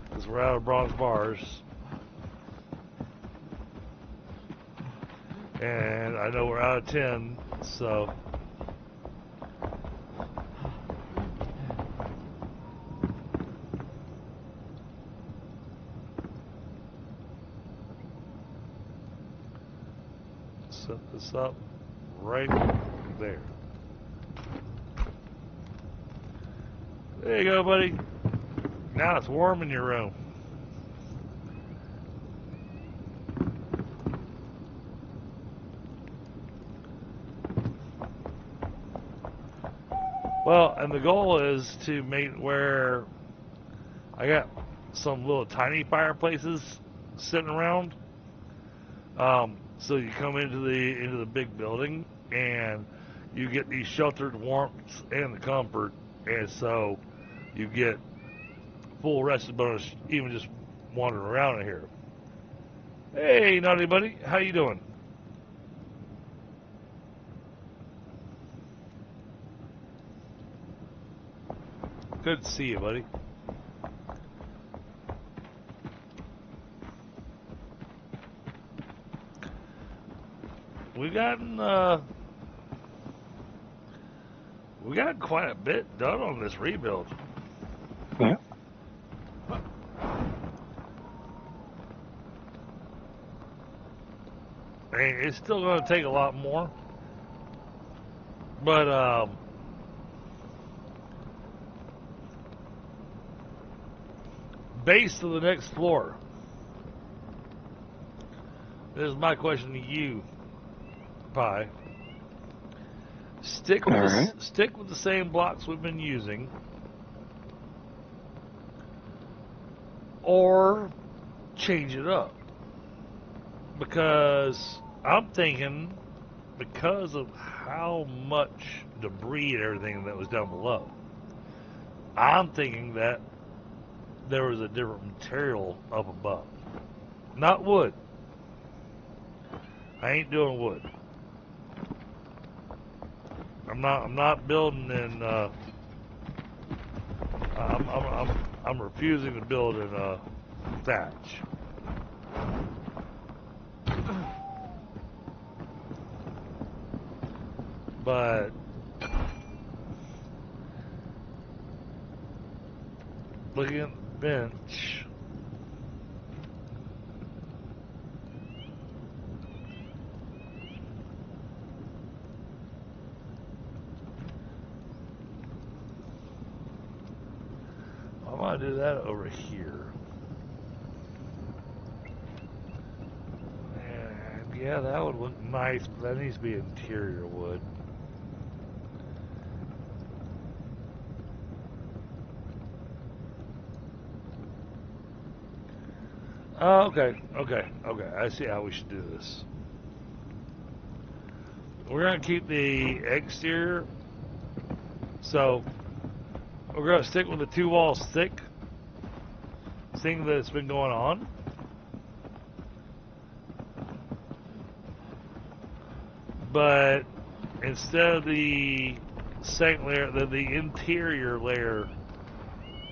because we're out of bronze bars. And I know we're out of tin, so... set this up right there. There you go, buddy. Now it's warm in your room. Well, and the goal is to make where I got some little tiny fireplaces sitting around. So you come into the big building and you get the sheltered warmth and the comfort, and so you get full rested bonus even just wandering around in here. Hey, naughty buddy, how you doing? Good to see you, buddy. We got quite a bit done on this rebuild. Yeah. I mean, it's still going to take a lot more, but base to the next floor. This is my question to you, Pi. Stick with the same blocks we've been using, or change it up. Because I'm thinking, because of how much debris and everything that was down below, I'm thinking that there was a different material up above. Not wood. I ain't doing wood. I'm not building in. I'm refusing to build in thatch. But looking at the bench, I might do that over here. And yeah, that would look nice, but that needs to be interior wood. Okay. I see how we should do this. We're going to keep the exterior, so we're going to stick with the 2 walls thick thing that's been going on. But instead of the second layer, the interior layer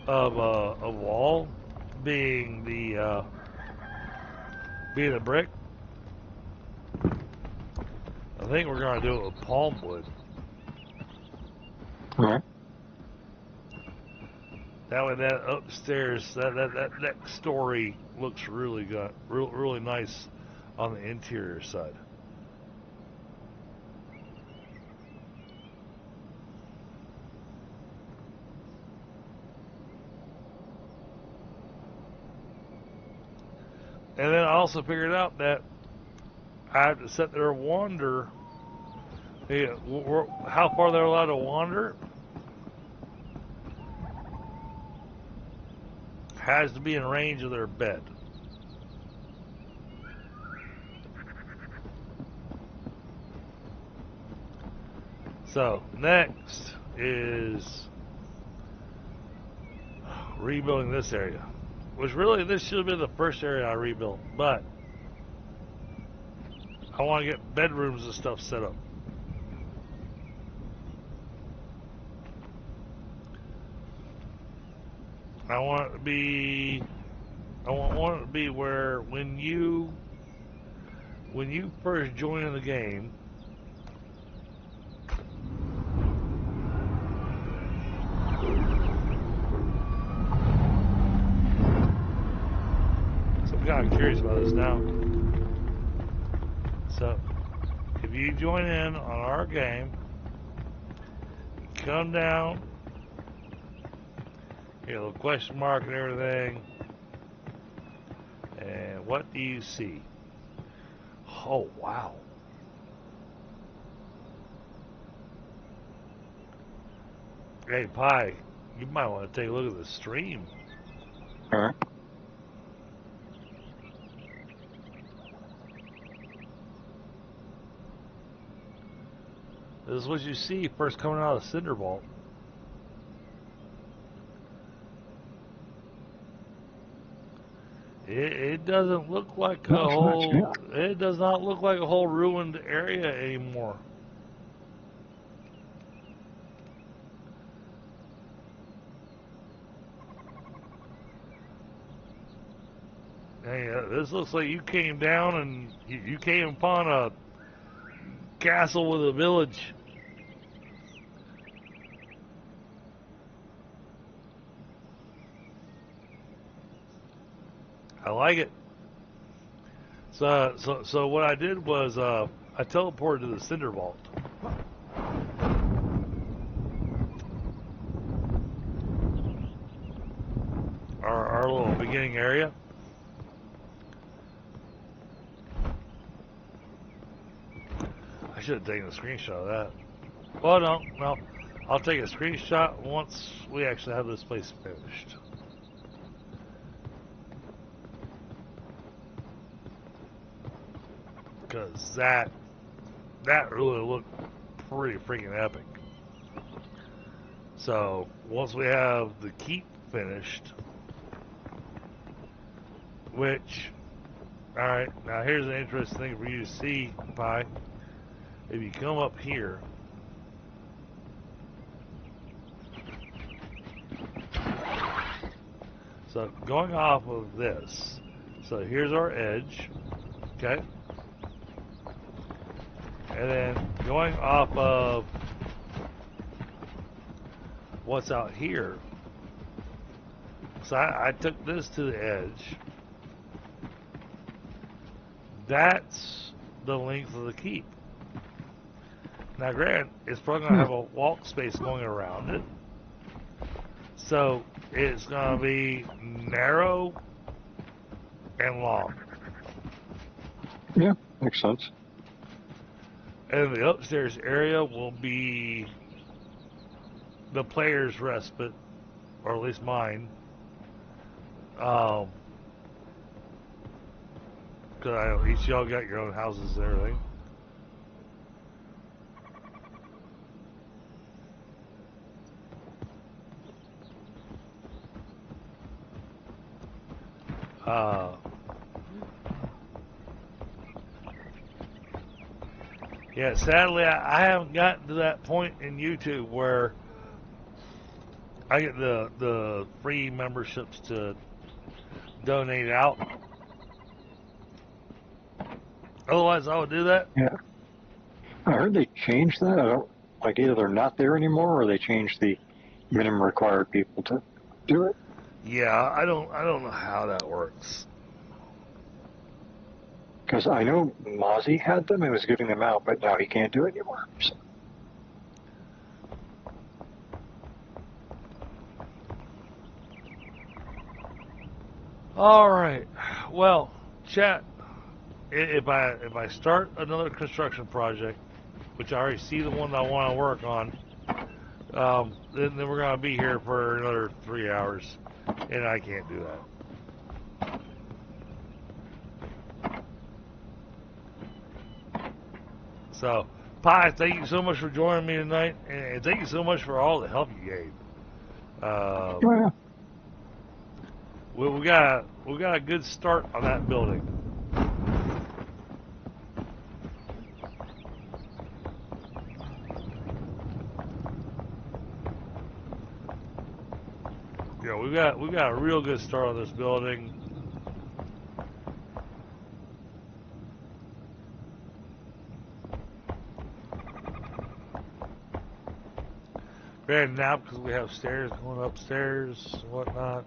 of a wall being the brick, I think we're going to do it with palm wood. Right. That way, that upstairs, that next story looks really good, really nice on the interior side. And then I also figured out that I have to sit there and wander. How far they're allowed to wander has to be in range of their bed. So next is rebuilding this area, which really this should have been the first area I rebuilt, but I want to get bedrooms and stuff set up. I want it to be where when you first join the game, so I'm kind of curious about this now. So if you join in on our game, come down. Get a little question mark and everything. And what do you see? Oh, wow. Hey, Pi, you might want to take a look at the stream. All right. This is what you see first coming out of the Cinder Vault. It doesn't look like a whole. It does not look like a whole ruined area anymore. Hey, this looks like you came down and you came upon a castle with a village. I like it. So what I did was I teleported to the Cinder Vault. Our little beginning area. I should have taken a screenshot of that. Well, no. I'll take a screenshot once we actually have this place finished. Because that really looked pretty freaking epic. So once we have the keep finished, which, all right, now here's an interesting thing for you to see, Pi. If you come up here, so going off of this, so here's our edge, okay? And then going off of what's out here, so I took this to the edge. That's the length of the keep. Now, granted, it's probably going to have a walk space going around it. So it's going to be narrow and long. Yeah, makes sense. And the upstairs area will be the player's respite, or at least mine. Because I know each of y'all got your own houses and everything. Yeah, sadly, I haven't gotten to that point in YouTube where I get the free memberships to donate out. Otherwise, I would do that. Yeah. I heard they changed that. I don't like either they're not there anymore or they changed the minimum required people to do it. Yeah, I don't know how that works. Because I know Mozzie had them and was giving them out, but now he can't do it anymore. So. All right. Well, chat. If I start another construction project, which I already see the one that I want to work on, then we're gonna be here for another 3 hours, and I can't do that. So, Pi, thank you so much for joining me tonight, and thank you so much for all the help you gave. Yeah. We got a good start on that building. Yeah, we got a real good start on this building. Granted, now because we have stairs going upstairs and whatnot,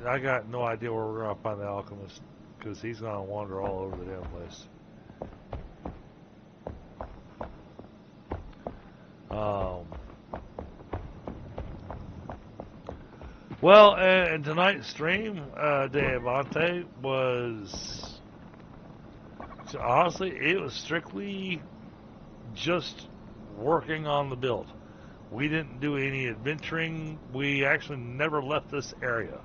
I got no idea where we're gonna find the alchemist because he's gonna wander all over the damn place. Well, and tonight's stream, De Avante, was honestly, it was strictly just working on the build. We didn't do any adventuring. We actually never left this area.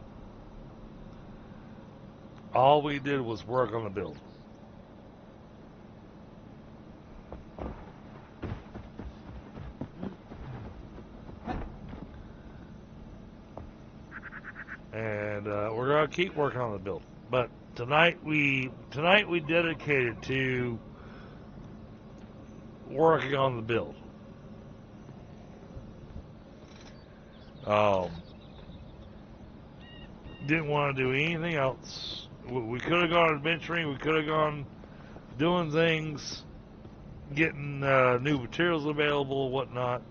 All we did was work on the build. And we're gonna keep working on the build. But tonight we dedicated to working on the build. Didn't want to do anything else. We could have gone adventuring. We could have gone doing things, getting new materials available, whatnot.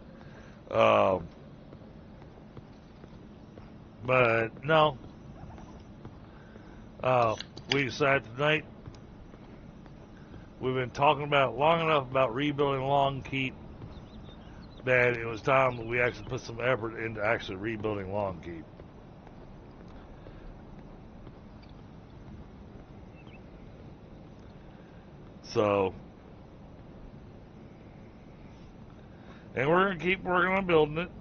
But no. We decided tonight. We've been talking about long enough about rebuilding Longkeep that it was time that we actually put some effort into actually rebuilding Longkeep. So, and we're going to keep working on building it.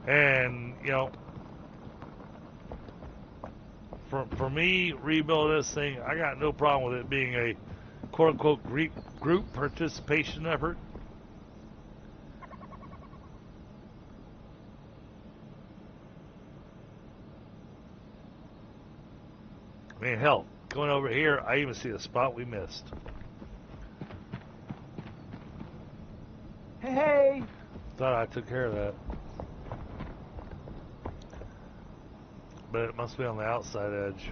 And, you know, for me, rebuild this thing, I got no problem with it being a quote-unquote group participation effort. I mean, hell, going over here, I even see a spot we missed. Hey! Thought I took care of that. But it must be on the outside edge.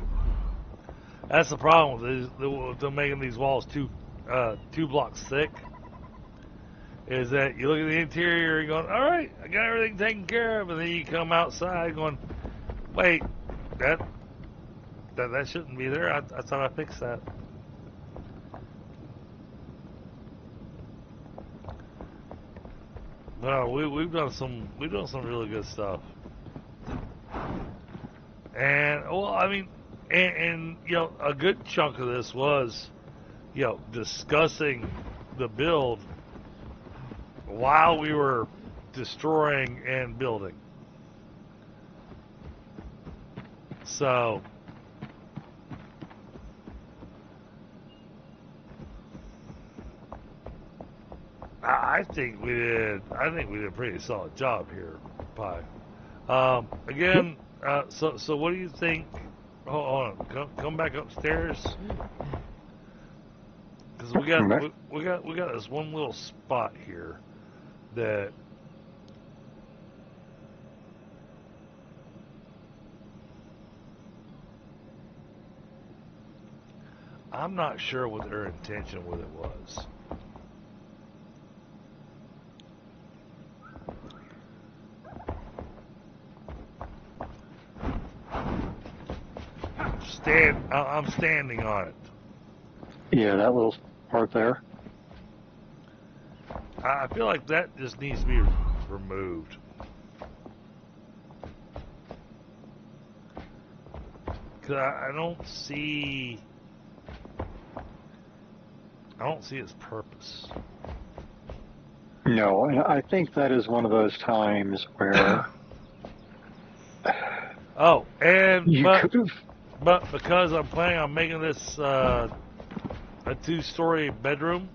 That's the problem with them making these walls two blocks thick. Is that you look at the interior and going, all right, I got everything taken care of, and then you come outside going, wait, that shouldn't be there. I thought I fixed that. No, we've done some really good stuff. And well, I mean, and you know, a good chunk of this was, you know, discussing the build while we were destroying and building. So I think we did a pretty solid job here, Pi. Again, so what do you think? Hold on, come back upstairs, because we got this one little spot here that I'm not sure what their intention with it was. I'm standing on it. Yeah, that little part there. I feel like that just needs to be removed. Cause I don't see its purpose. No, and I think that is one of those times where oh, and you could have. But because I'm planning on making this a 2-story bedroom,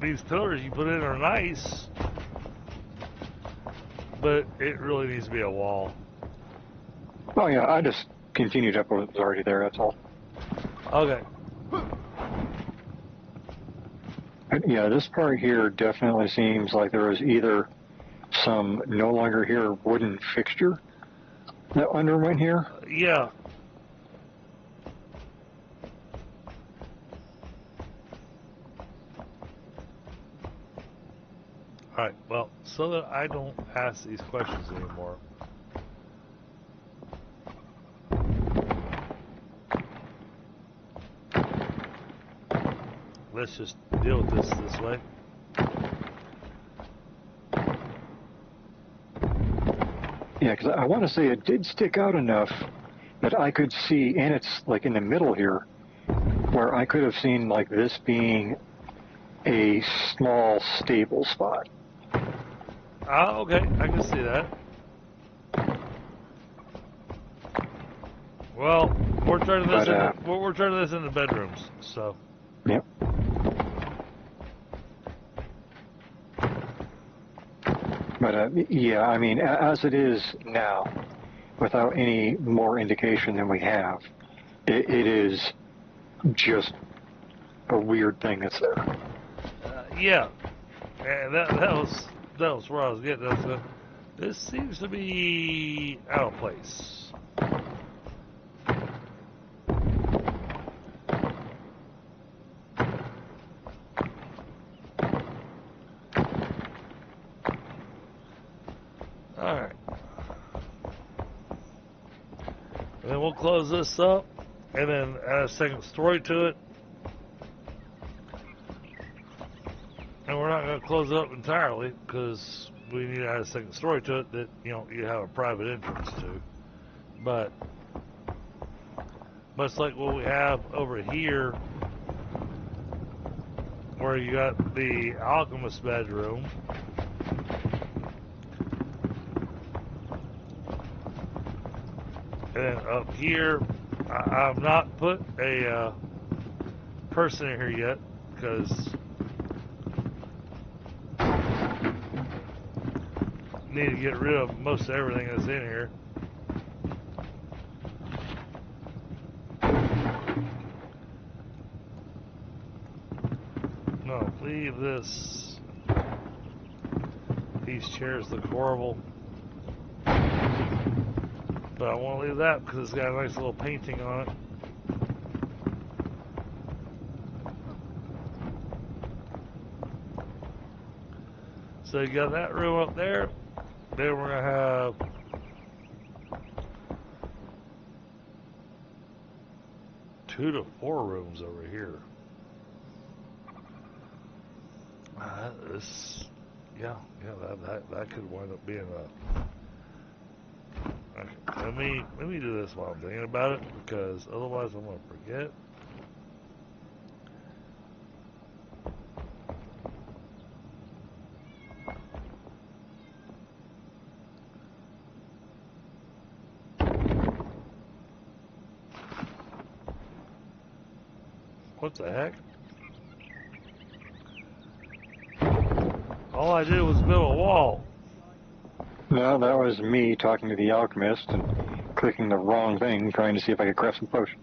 these pillars you put in are nice, but it really needs to be a wall. Oh yeah, I just continued up what was already there. That's all. Okay. And yeah, this part here definitely seems like there was either some no longer here wooden fixture that underwent here. Yeah. Alright, well, so that I don't ask these questions anymore, let's just deal with this way. Yeah, because I want to say it did stick out enough that I could see, and it's like in the middle here, where I could have seen like this being a small stable spot. Okay, I can see that. Well, we're turning this we're turning this into bedrooms, so. Yep. But yeah, I mean, as it is now, without any more indication than we have, it is just a weird thing that's there. Yeah, and that was where I was getting. This seems to be out of place. All right, and then we'll close this up, and then add a second story to it. And we're not going to close it up entirely because we need to add a second story to it that you have a private entrance to. But much like what we have over here, where you got the alchemist bedroom, and then up here, I've not put a person in here yet because need to get rid of most of everything that's in here. No, leave this. These chairs look horrible. But I want to leave that because it's got a nice little painting on it. So you got that room up there. Then we're going to have two to four rooms over here. That could wind up being a. Okay, let me do this while I'm thinking about it because otherwise I'm going to forget. What the heck? All I did was build a wall. No, that was me talking to the alchemist and clicking the wrong thing, trying to see if I could craft some potions.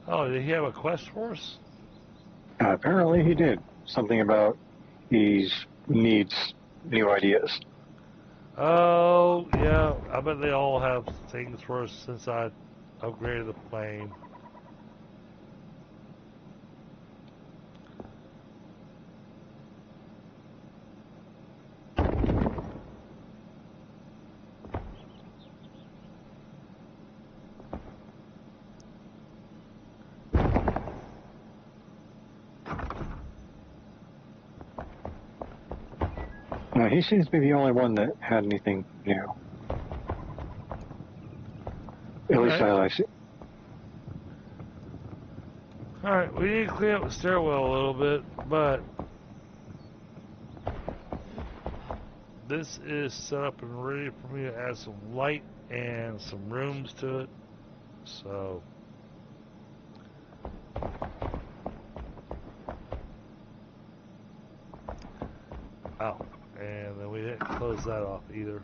Oh, did he have a quest for us? Apparently he did. Something about he needs new ideas. Oh, yeah. I bet they all have things for us since I upgraded the plane. No, he seems to be the only one that had anything new. At least I see. Alright, we need to clean up the stairwell a little bit, but this is set up and ready for me to add some light and some rooms to it. So oh, and then we didn't close that off either.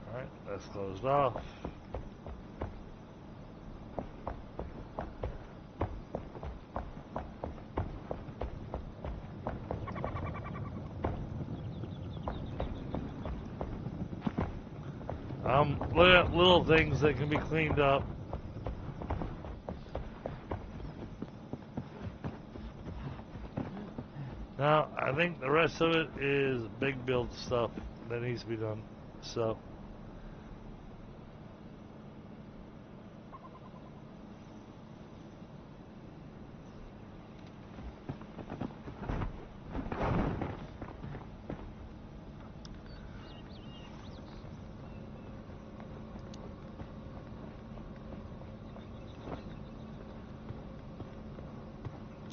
Alright, that's closed off. Look at little things that can be cleaned up. Now, I think the rest of it is big build stuff that needs to be done. So,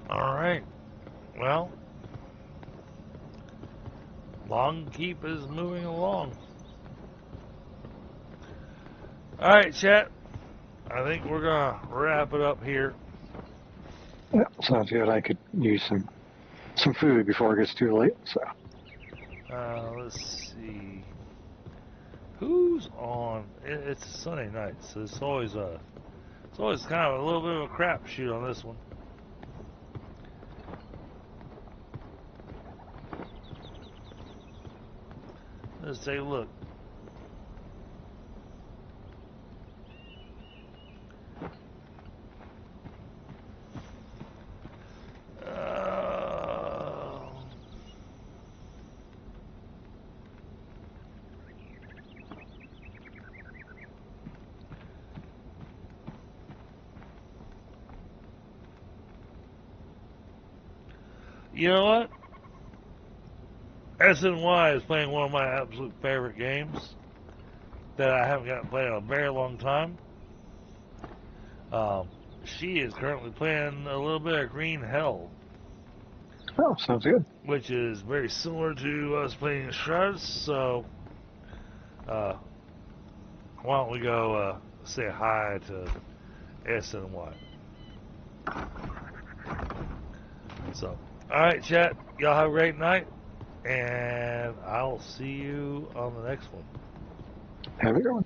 all right. Well, Longkeep is moving along. All right, chat. I think we're gonna wrap it up here. Yeah, sounds good. I could use some food before it gets too late. So Let's see. Who's on? It's Sunday night, so it's always kind of a little bit of a crapshoot on this one. Let's take a look. You know what? SNY is playing one of my absolute favorite games that I haven't gotten played in a very long time. She is currently playing a little bit of Green Hell, oh, sounds good. which is very similar to us playing Enshrouded. So, why don't we go say hi to SNY? So, alright, chat. Y'all have a great night, and I'll see you on the next one. Have a good one.